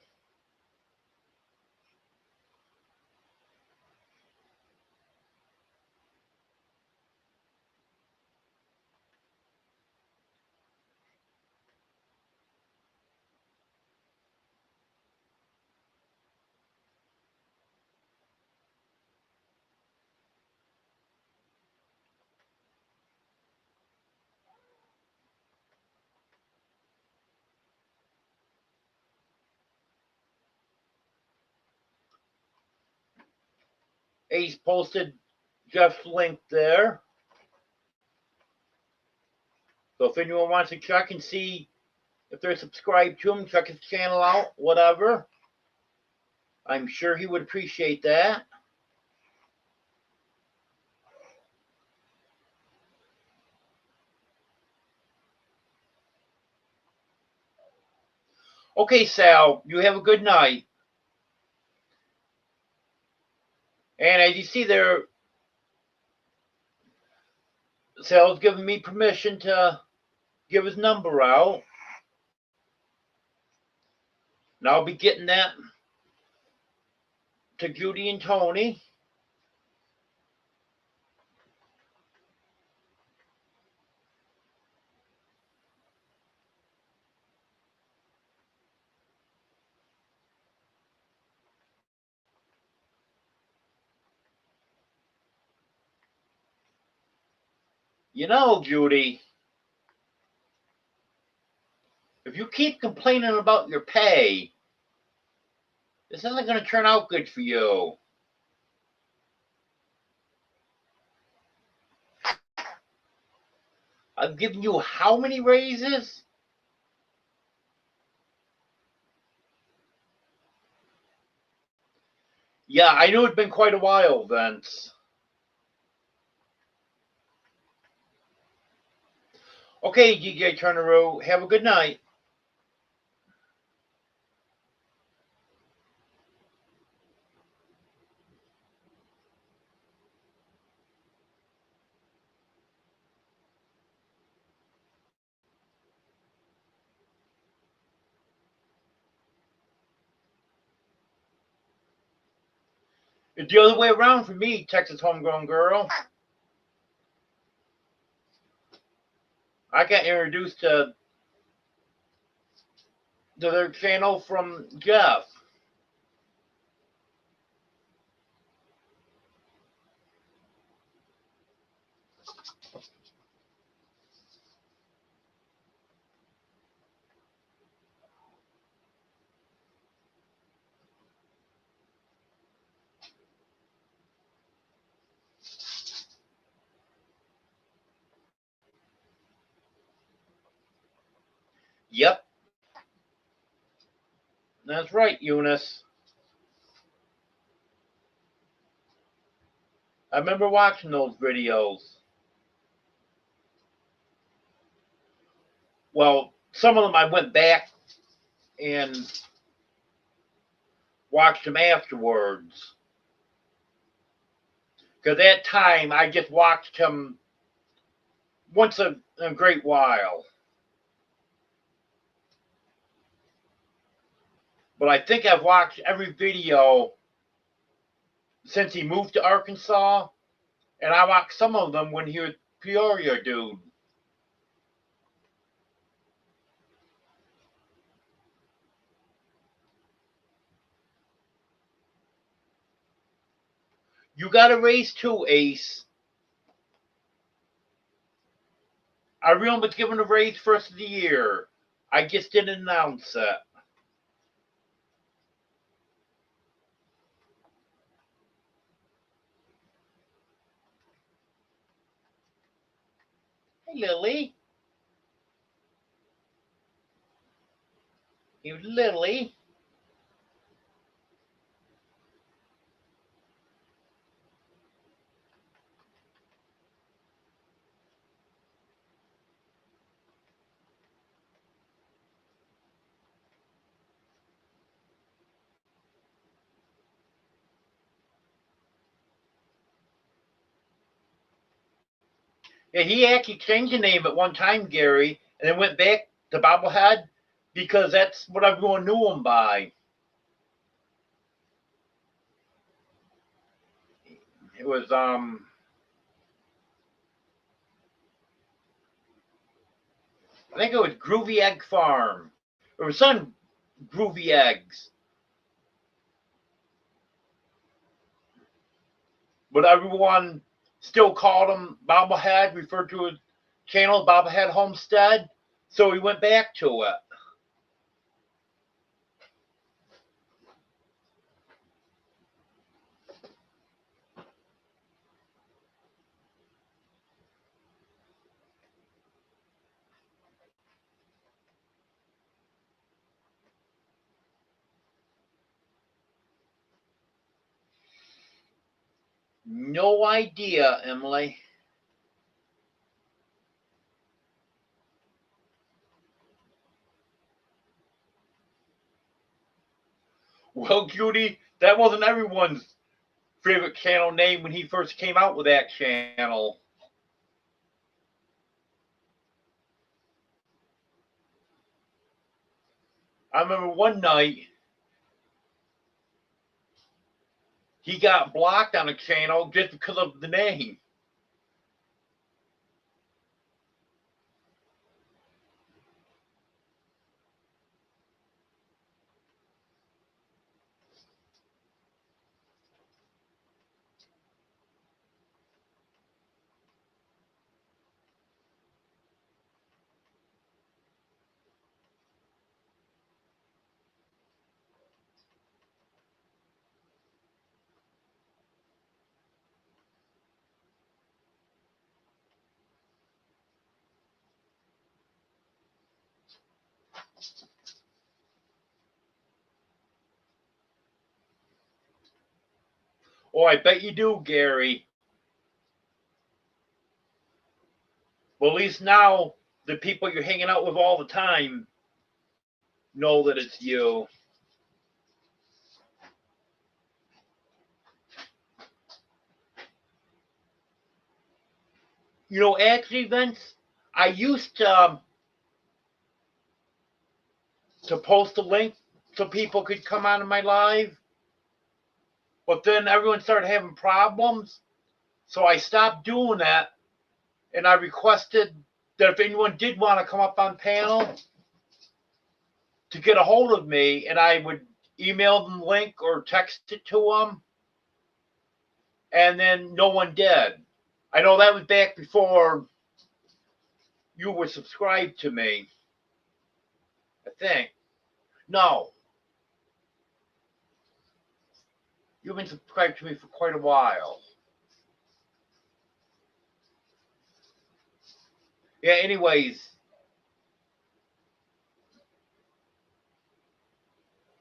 He's posted Jeff's link there. So if anyone wants to check and see if they're subscribed to him, check his channel out, whatever. I'm sure he would appreciate that. Okay, Sal, you have a good night. And as you see there, Sal's giving me permission to give his number out. And I'll be getting that to Judy and Tony. You know, Judy, if you keep complaining about your pay, this isn't going to turn out good for you. I've given you how many raises? Yeah, I knew it'd been quite a while, Vince. Okay, DJ Turnerow, have a good night. It's the other way around for me, Texas homegrown girl. I got introduced to their channel from Jeff. Yep. That's right, Eunice. I remember watching those videos. Well, some of them I went back and watched them afterwards. Because that time I just watched him once in a great while. But I think I've watched every video since he moved to Arkansas, and I watched some of them when he was Peoria dude. You got a raise too, Ace. Irene was given a raise first of the year. I just didn't announce it. Hey, Lily. You Lily. Yeah, he actually changed the name at one time, Gary, and then went back to Bobblehead because that's what everyone knew him by. It was I think it was Groovy Egg Farm. It was some Groovy Eggs. But everyone still called him Bobblehead, referred to his channel Bobblehead Homestead. So he went back to it. No idea, Emily. Well, Judy, that wasn't everyone's favorite channel name when he first came out with that channel. I remember one night he got blocked on a channel just because of the name. Oh, I bet you do, Gary. Well, at least now the people you're hanging out with all the time know that it's you. You know, actually, Vince, I used to post a link so people could come on to my live, but then everyone started having problems, so I stopped doing that, and I requested that if anyone did want to come up on panel, to get a hold of me, and I would email them the link or text it to them, and then no one did. I know that was back before you were subscribed to me, I think. No, you've been subscribed to me for quite a while. Yeah, anyways,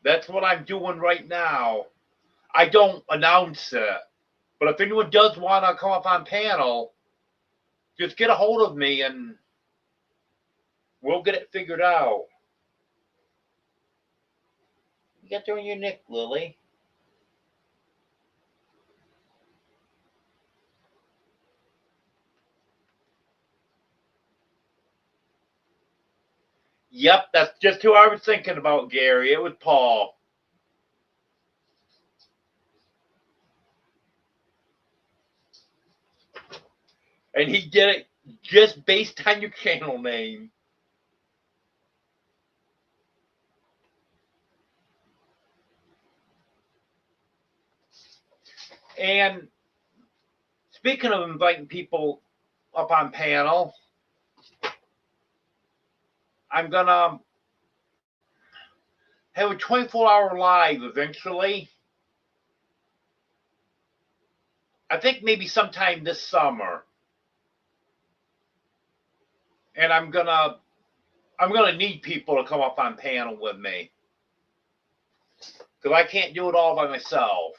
That's what I'm doing right now. I don't announce it. But if anyone does want to come up on panel, just get a hold of me and we'll get it figured out. You got there on your neck, Lily. Yep, that's just who I was thinking about, Gary. It was Paul. And he did it just based on your channel name. And speaking of inviting people up on panel, I'm going to have a 24-hour live eventually. I think maybe sometime this summer. And I'm gonna need people to come up on panel with me. Because I can't do it all by myself.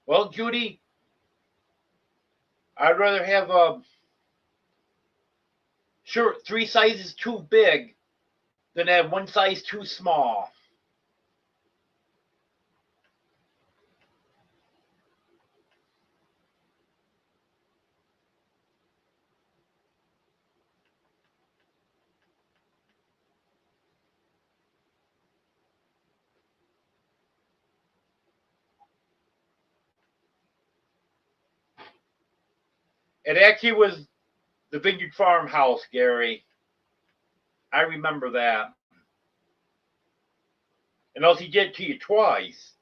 Well, Judy, I'd rather have a shirt 3 sizes too big than have 1 size too small. It actually was the Vineyard Farmhouse, Gary. I remember that. And else he did it to you twice.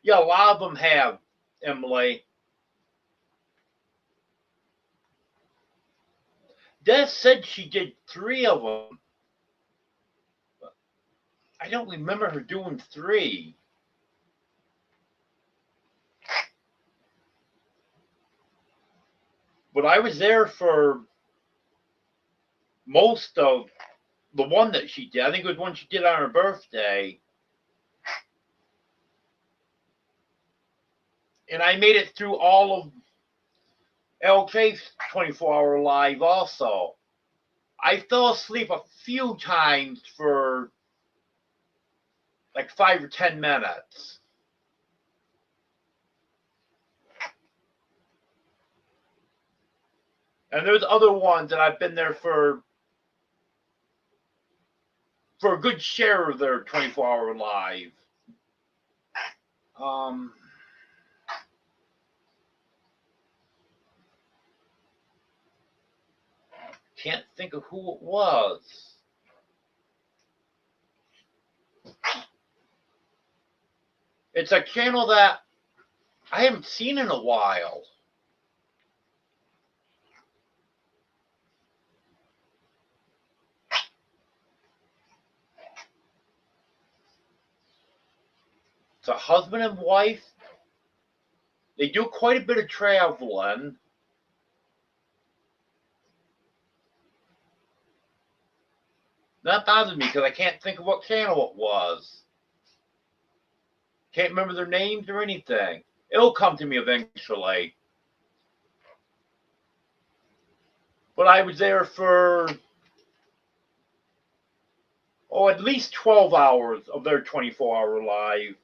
Yeah, a lot of them have, Emily. Des said she did 3 of them. I don't remember her doing 3. But I was there for most of the one that she did. I think it was one she did on her birthday. And I made it through all of LJ's 24-hour live also. I fell asleep a few times for like 5 or 10 minutes. And there's other ones that I've been there for a good share of their 24-hour live. Can't think of who it was. It's a channel that I haven't seen in a while. It's a husband and wife. They do quite a bit of traveling. That bothers me because I can't think of what channel it was. Can't remember their names or anything. It'll come to me eventually. But I was there for, at least 12 hours of their 24-hour live.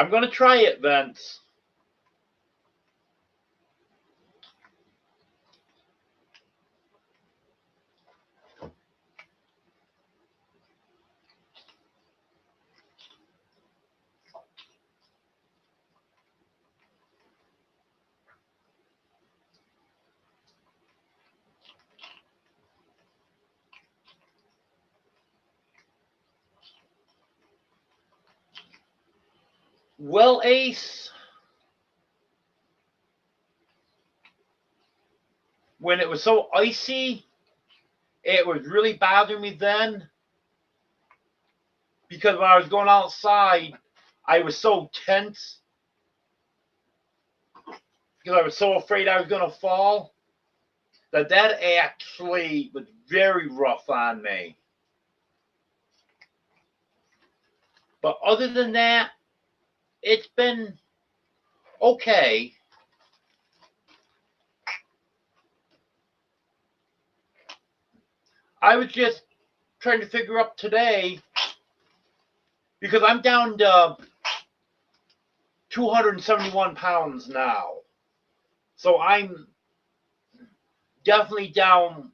I'm going to try it, Vince. Well, Ace, when it was so icy, it was really bothering me then because when I was going outside, I was so tense because I was so afraid I was going to fall that actually was very rough on me. But other than that, it's been okay. I was just trying to figure out today because I'm down to 271 pounds now. So I'm definitely down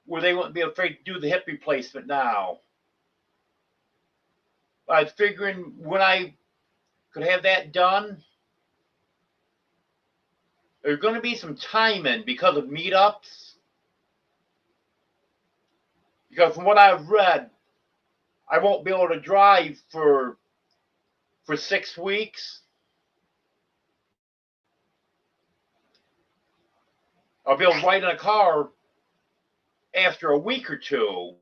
where they wouldn't be afraid to do the hip replacement now. I was figuring when I could have that done, there's going to be some timing because of meetups. Because from what I've read, I won't be able to drive for 6 weeks. I'll be able to ride in a car after a week or two,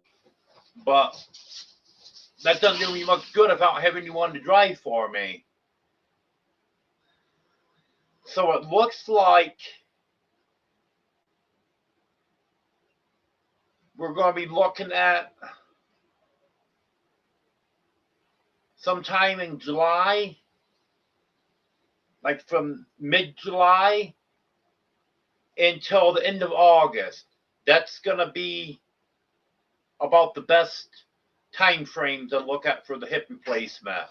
but that doesn't do me much good if I don't have anyone to drive for me. So it looks like we're going to be looking at sometime in July, like from mid-July until the end of August. That's going to be about the best time frame to look at for the hip replacement.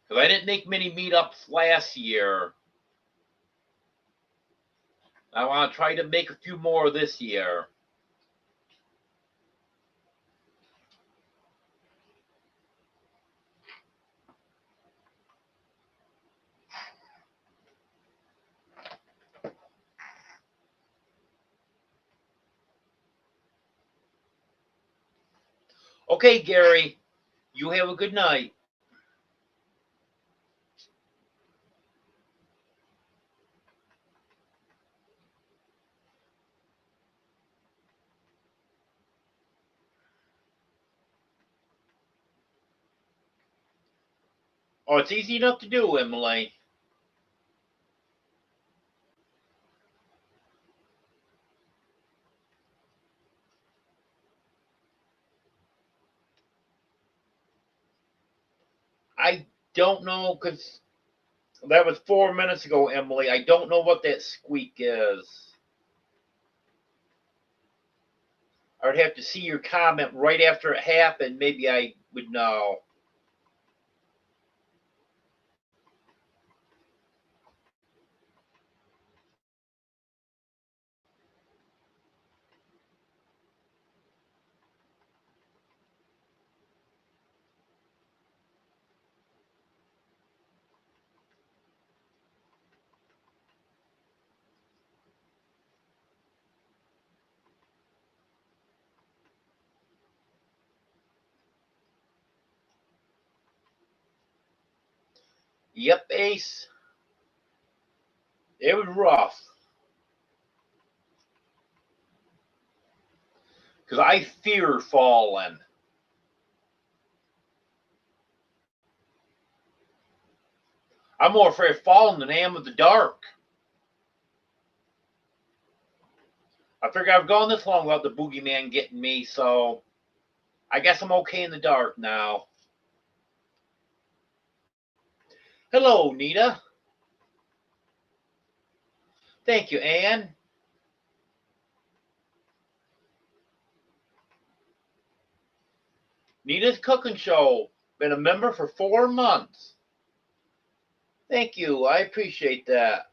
Because I didn't make many meetups last year. I want to try to make a few more this year. Okay, Gary, you have a good night. Oh, it's easy enough to do, Emily. I don't know, because that was 4 minutes ago, Emily. I don't know what that squeak is. I would have to see your comment right after it happened. Maybe I would know. Yep, Ace. It was rough. Because I fear falling. I'm more afraid of falling than I am of the dark. I figure I've gone this long without the boogeyman getting me, so I guess I'm okay in the dark now. Hello, Nita. Thank you, Anne. Nita's Cooking Show. Been a member for 4 months. Thank you. I appreciate that.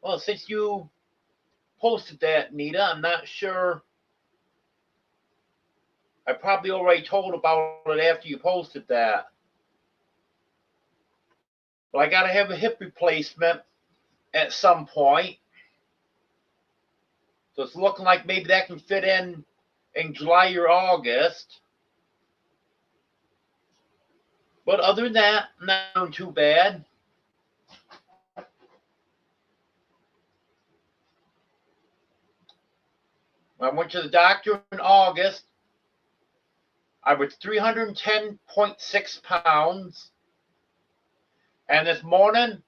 Well, since you posted that, Nita, I'm not sure. I probably already told about it after you posted that. But I got to have a hip replacement at some point. So it's looking like maybe that can fit in July or August. But other than that, not doing too bad. When I went to the doctor in August, I was 310.6 pounds. And this morning,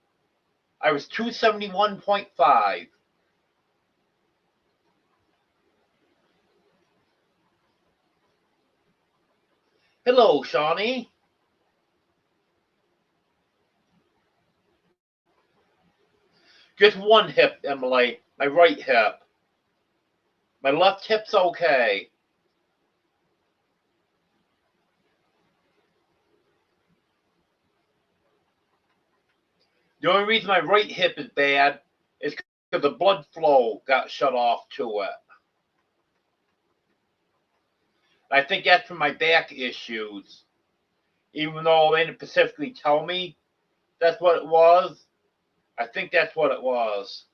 I was 271.5. Hello, Shawnee. Just one hip, Emily. My right hip. My left hip's okay. The only reason my right hip is bad is because the blood flow got shut off to it. I think that's from my back issues. Even though they didn't specifically tell me that's what it was, I think that's what it was.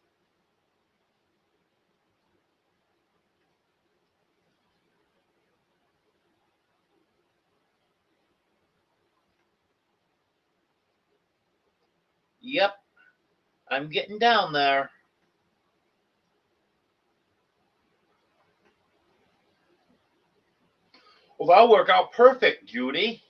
Yep, I'm getting down there. Well, that'll work out perfect, Judy.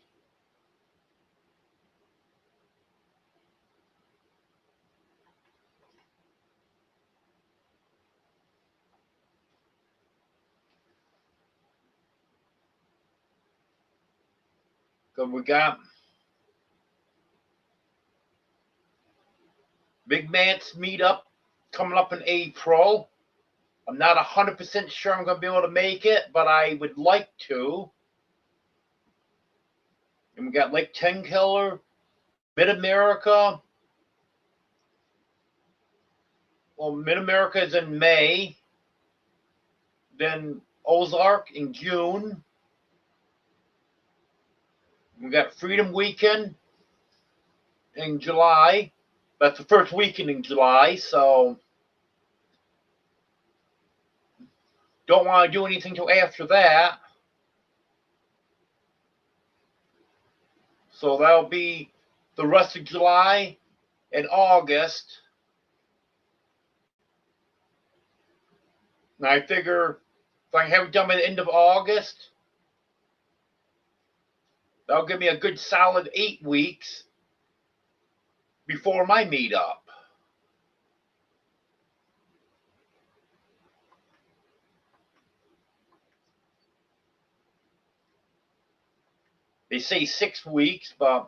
Because we got Big Man's meetup coming up in April. I'm not 100% sure I'm going to be able to make it, but I would like to. And we got Lake Tenkiller, Mid America. Well, Mid America is in May. Then Ozark in June. We got Freedom Weekend in July. That's the first weekend in July, so don't want to do anything till after that. So that'll be the rest of July and August. And I figure if I can have it done by the end of August, that'll give me a good solid 8 weeks before my meetup. They say 6 weeks, but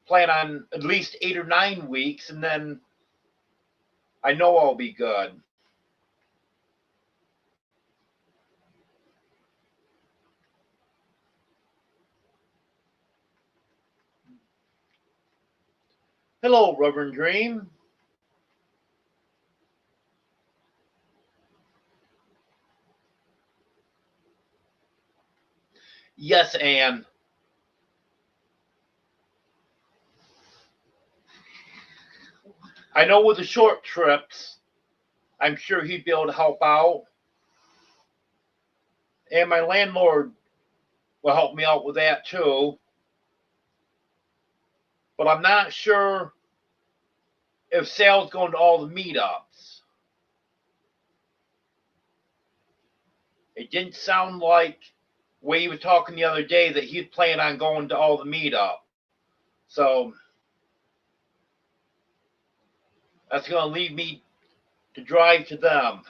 plan on at least 8 or 9 weeks, and then I know I'll be good. Hello, Reverend Dream. Yes, Anne. I know with the short trips, I'm sure he'd be able to help out. And my landlord will help me out with that too. But I'm not sure if Sal's going to all the meetups. It didn't sound like way he was talking the other day that he'd plan on going to all the meetup. So that's going to leave me to drive to them.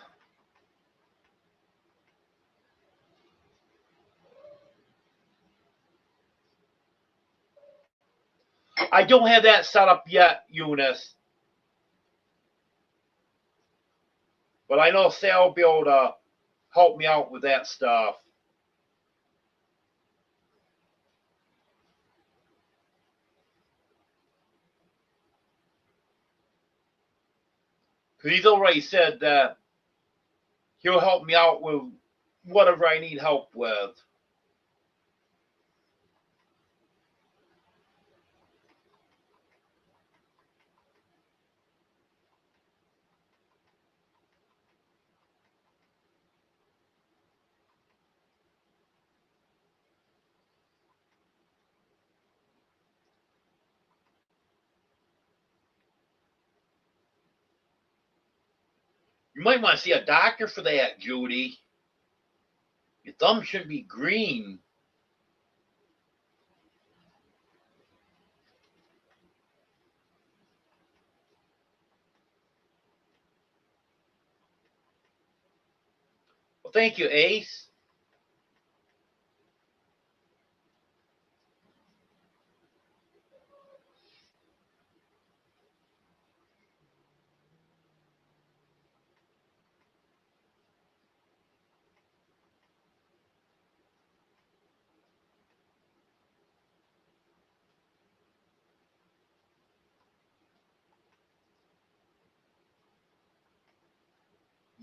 I don't have that set up yet, Eunice. But I know Sal will be able to help me out with that stuff. Because he's already said that he'll help me out with whatever I need help with. You might want to see a doctor for that, Judy. Your thumb should be green. Well, thank you, Ace.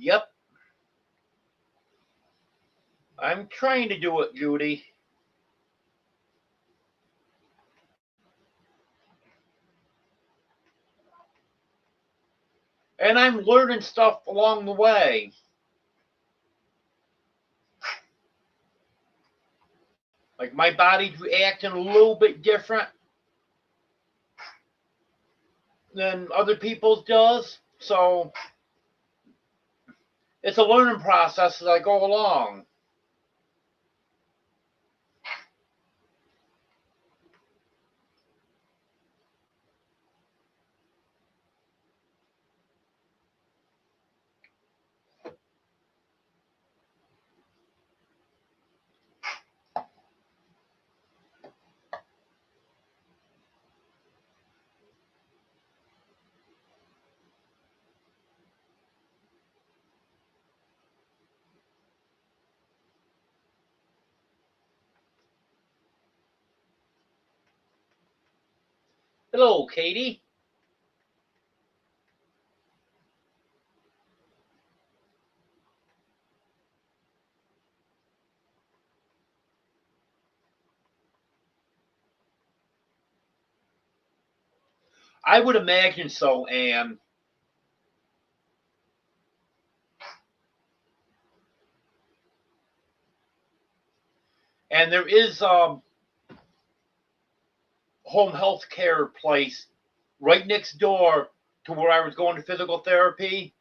Yep. I'm trying to do it, Judy. And I'm learning stuff along the way. Like my body's reacting a little bit different than other people's does. So it's a learning process as I go along. Hello, Katie. I would imagine so, Anne. And there is home health care place right next door to where I was going to physical therapy,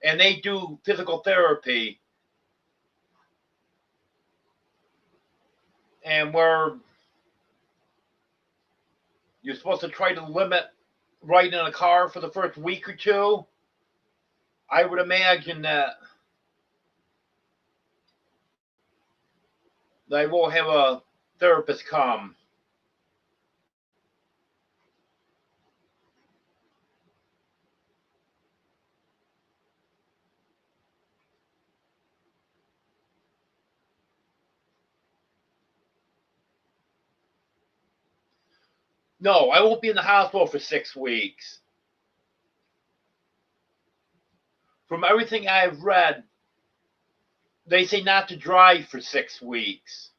and they do physical therapy. And where you're supposed to try to limit riding in a car for the first week or two, I would imagine that I will have a therapist come. No, I won't be in the hospital for 6 weeks. From everything I've read, they say not to drive for 6 weeks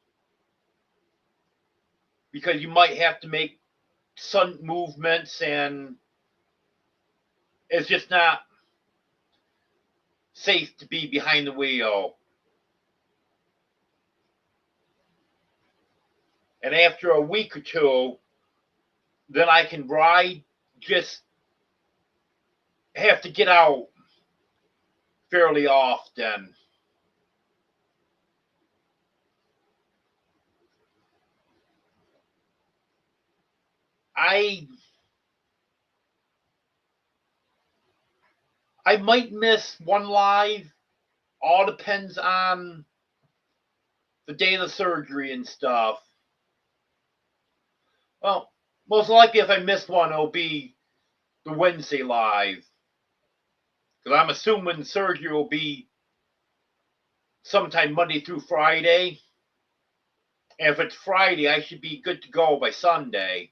because you might have to make sudden movements and it's just not safe to be behind the wheel. And after a week or two, then I can ride, just have to get out fairly often. I I might miss one live. All depends on the day of the surgery and stuff. Well, Most likely, if I missed one, it'll be the Wednesday live. Because I'm assuming surgery will be sometime Monday through Friday. And if it's Friday, I should be good to go by Sunday.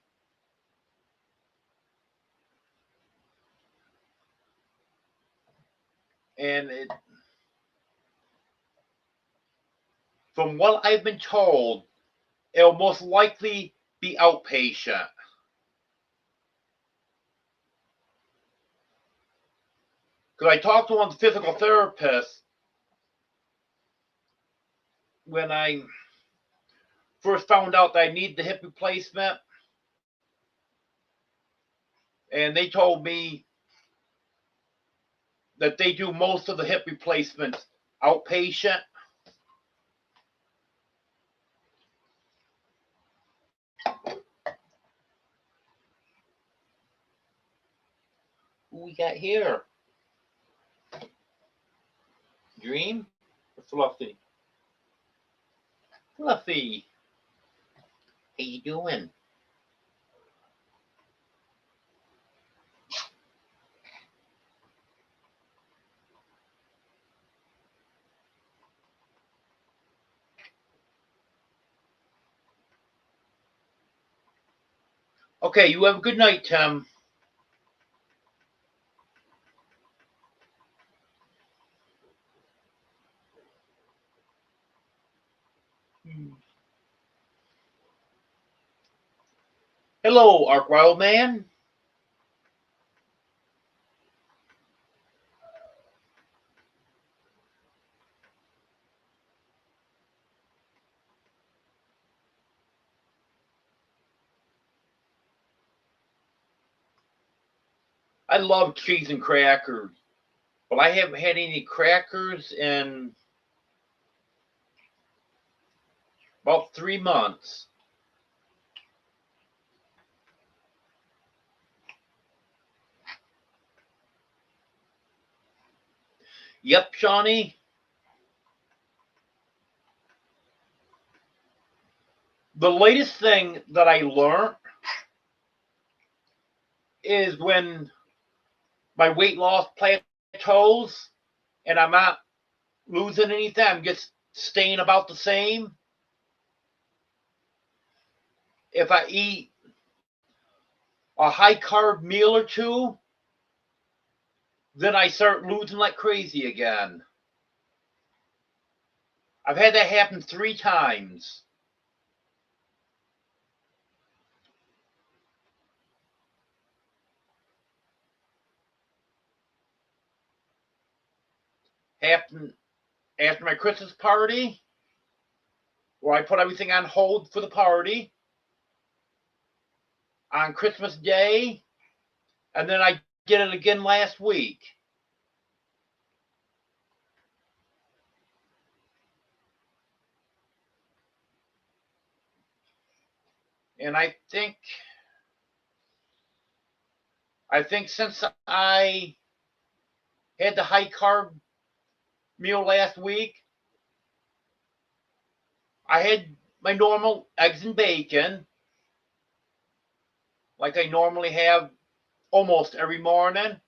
And from what I've been told, it'll most likely be outpatient. Because I talked to one physical therapist when I first found out that I need the hip replacement. And they told me that they do most of the hip replacements outpatient. Who we got here? Dream or Fluffy? Fluffy, how you doing? Okay, you have a good night, Tim. Hello, Ark Wildman. I love cheese and crackers, but I haven't had any crackers in about 3 months. Yep, Shawnee. The latest thing that I learned is when my weight loss plateaus and I'm not losing anything, I'm just staying about the same. If I eat a high carb meal or two, then I start losing like crazy again. I've had that happen 3 times. Happened after my Christmas party, where I put everything on hold for the party. On Christmas Day, and then I did it again last week. And I think since I had the high carb meal last week, I had my normal eggs and bacon, like I normally have almost every morning.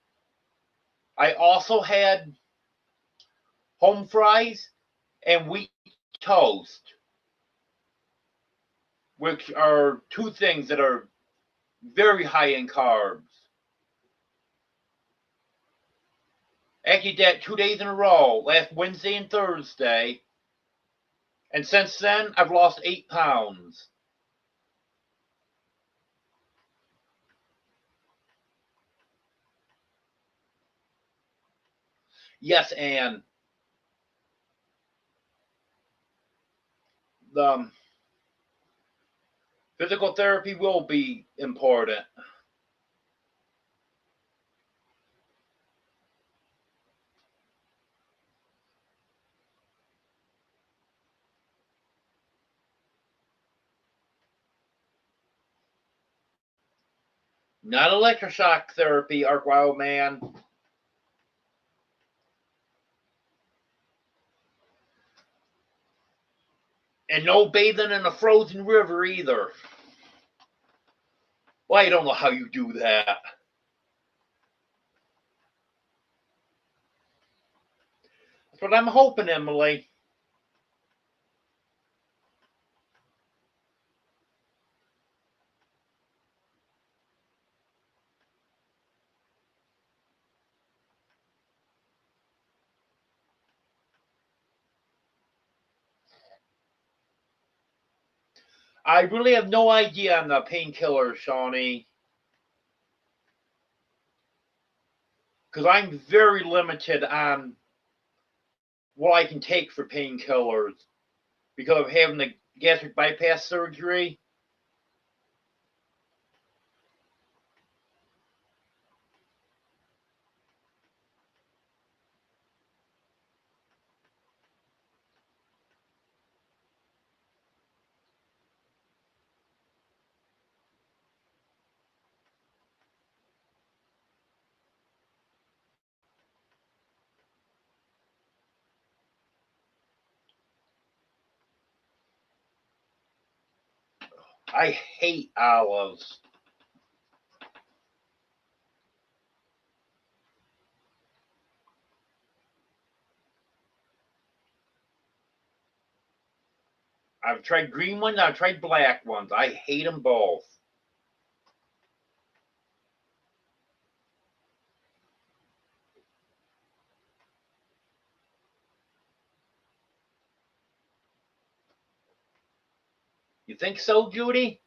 I also had home fries and wheat toast, which are 2 things that are very high in carbs. Actually did that 2 days in a row, last Wednesday and Thursday. And since then, I've lost 8 pounds. Yes, Anne. The physical therapy will be important. Not electroshock therapy, Ark Wild Man. And no bathing in a frozen river either. Well, I don't know how you do that. That's what I'm hoping, Emily. I really have no idea on the painkiller, Shawnee. Because I'm very limited on what I can take for painkillers because of having the gastric bypass surgery. I hate olives. I've tried green ones, I've tried black ones. I hate them both. You think so, Judy?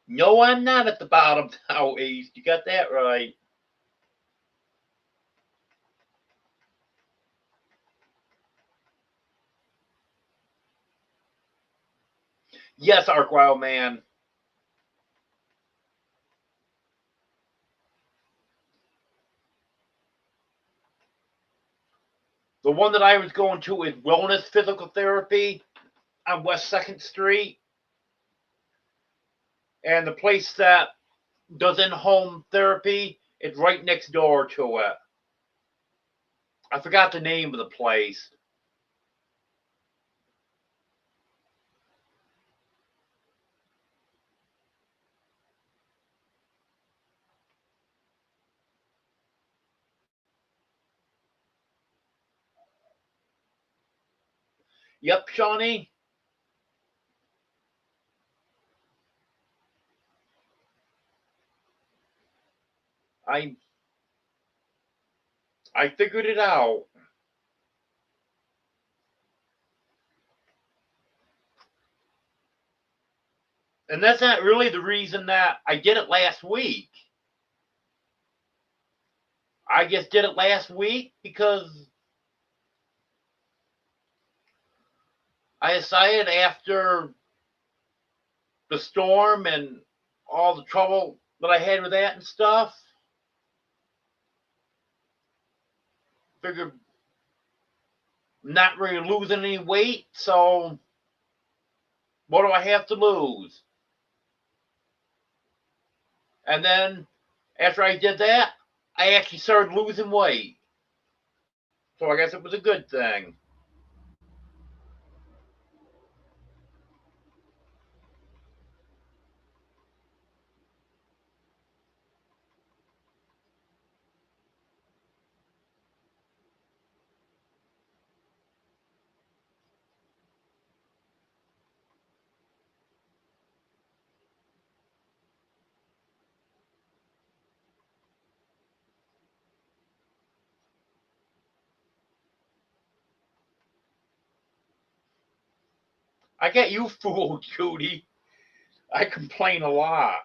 No, I'm not at the bottom now, Ace. You got that right. Yes, Arkwile Man. The one that I was going to is Wellness Physical Therapy on West 2nd Street. And the place that does in-home therapy is right next door to it. I forgot the name of the place. Yep, Shawnee. I I figured it out. And that's not really the reason that I did it last week. I just did it last week because I decided after the storm and all the trouble that I had with that and stuff, figured not really losing any weight, so what do I have to lose? And then after I did that, I actually started losing weight. So I guess it was a good thing. I get you fooled, Judy. I complain a lot.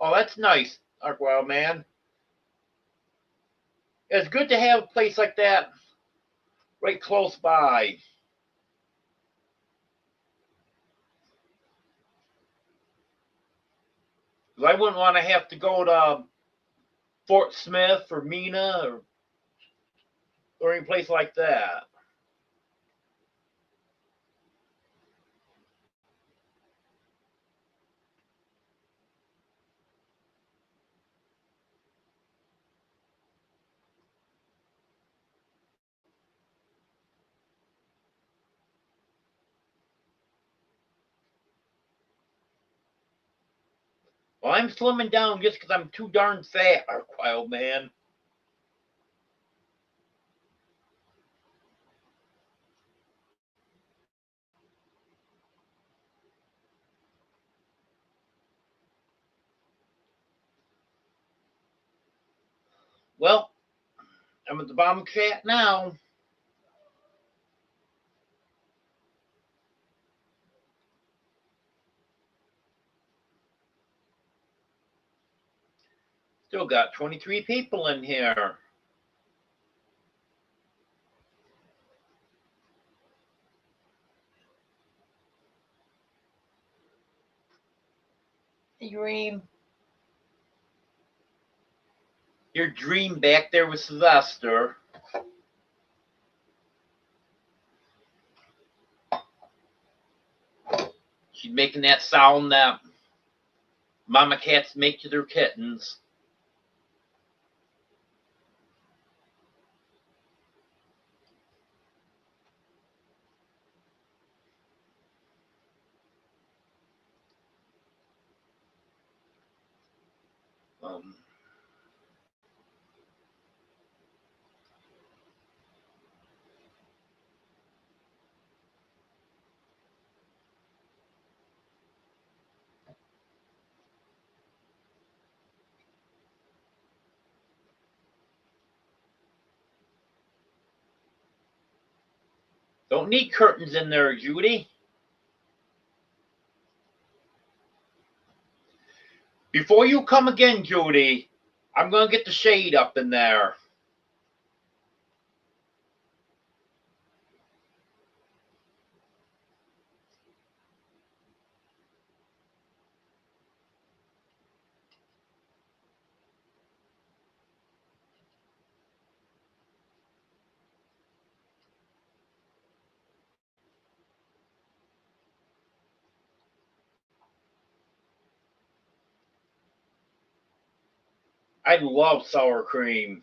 Oh, that's nice, Arkwell, man. It's good to have a place like that right close by. 'Cause I wouldn't want to have to go to Fort Smith or Mena or any place like that. Well, I'm slimming down just because I'm too darn fat, Wild Man. Well, I'm at the bottom chat now. Still got 23 people in here. Hey, Dream. Your Dream back there with Sylvester. She's making that sound that mama cats make to their kittens. Um, don't need curtains in there, Judy. Before you come again, Judy, I'm going to get the shade up in there. I love sour cream.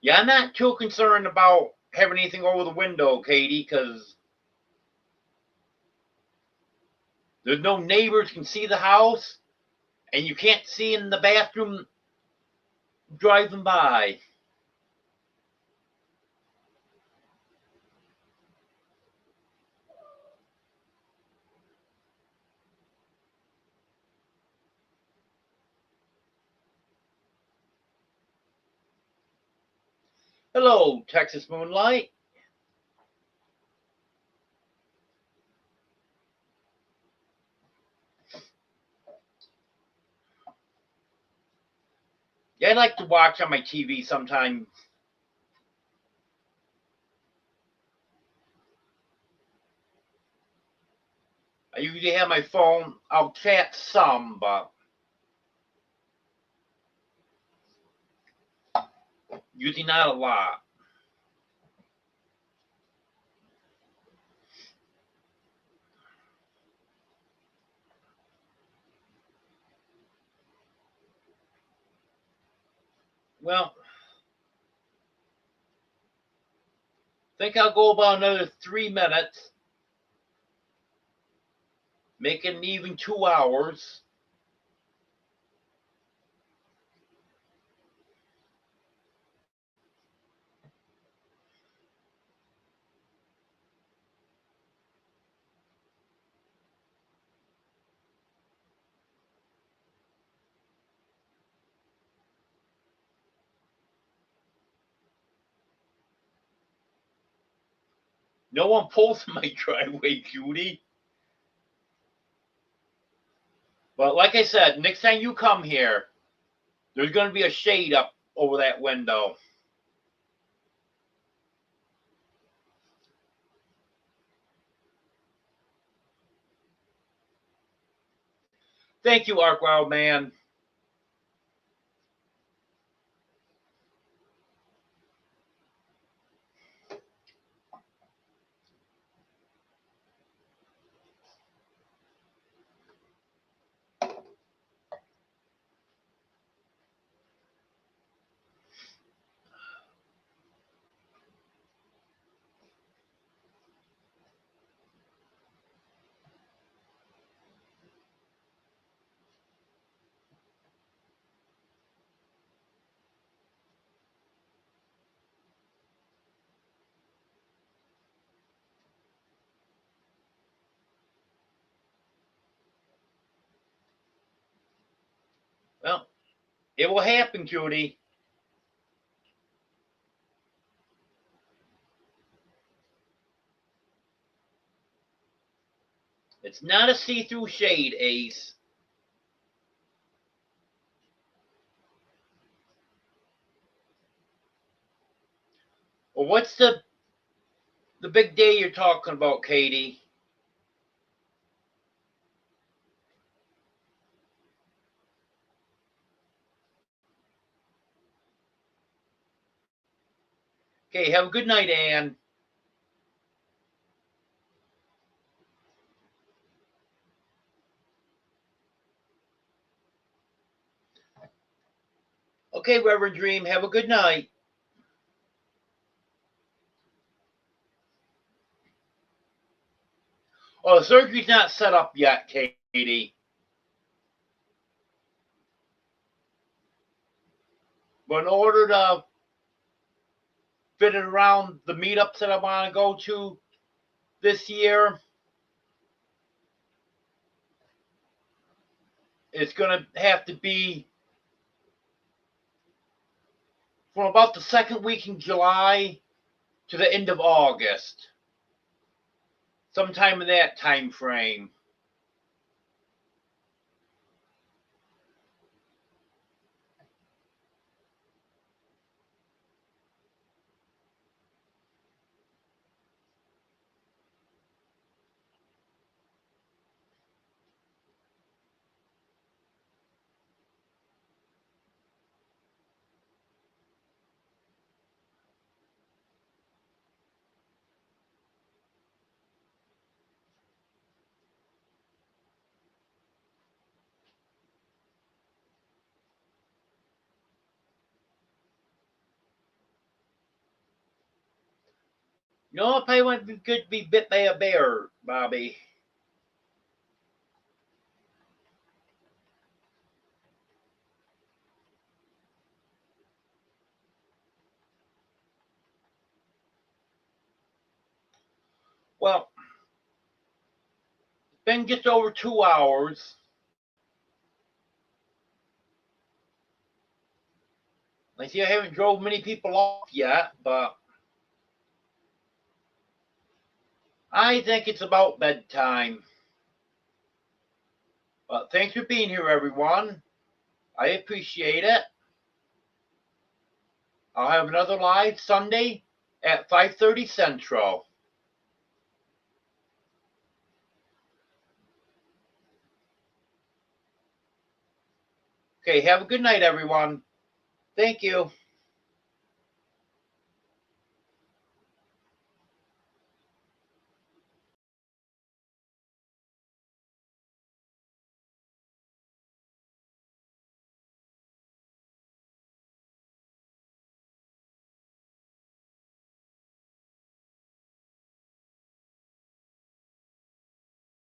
Yeah, I'm not too concerned about having anything over the window, Katie, because there's no neighbors can see the house, and you can't see in the bathroom driving by. Hello, Texas Moonlight. Yeah, I like to watch on my TV sometimes. I usually have my phone. I'll chat some, but usually not a lot. Well, I think I'll go about another 3 minutes, make it an even 2 hours. No one pulls in my driveway, Judy. But like I said, next time you come here, there's going to be a shade up over that window. Thank you, Ark Wild Man. Well, it will happen, Judy. It's not a see-through shade, Ace. Well, what's the big day you're talking about, Katie? Okay, have a good night, Ann. Okay, Reverend Dream, have a good night. Oh, the surgery's not set up yet, Katie. But in order to fit it around the meetups that I want to go to this year, it's going to have to be from about the second week in July to the end of August. Sometime in that time frame. No, it probably wouldn't be good to be bit by a bear, Bobby. Well, it's been just over 2 hours. I see I haven't drove many people off yet, but I think it's about bedtime. But thanks for being here, everyone. I appreciate it. I'll have another live Sunday at 5:30 Central. Okay, have a good night, everyone. Thank you.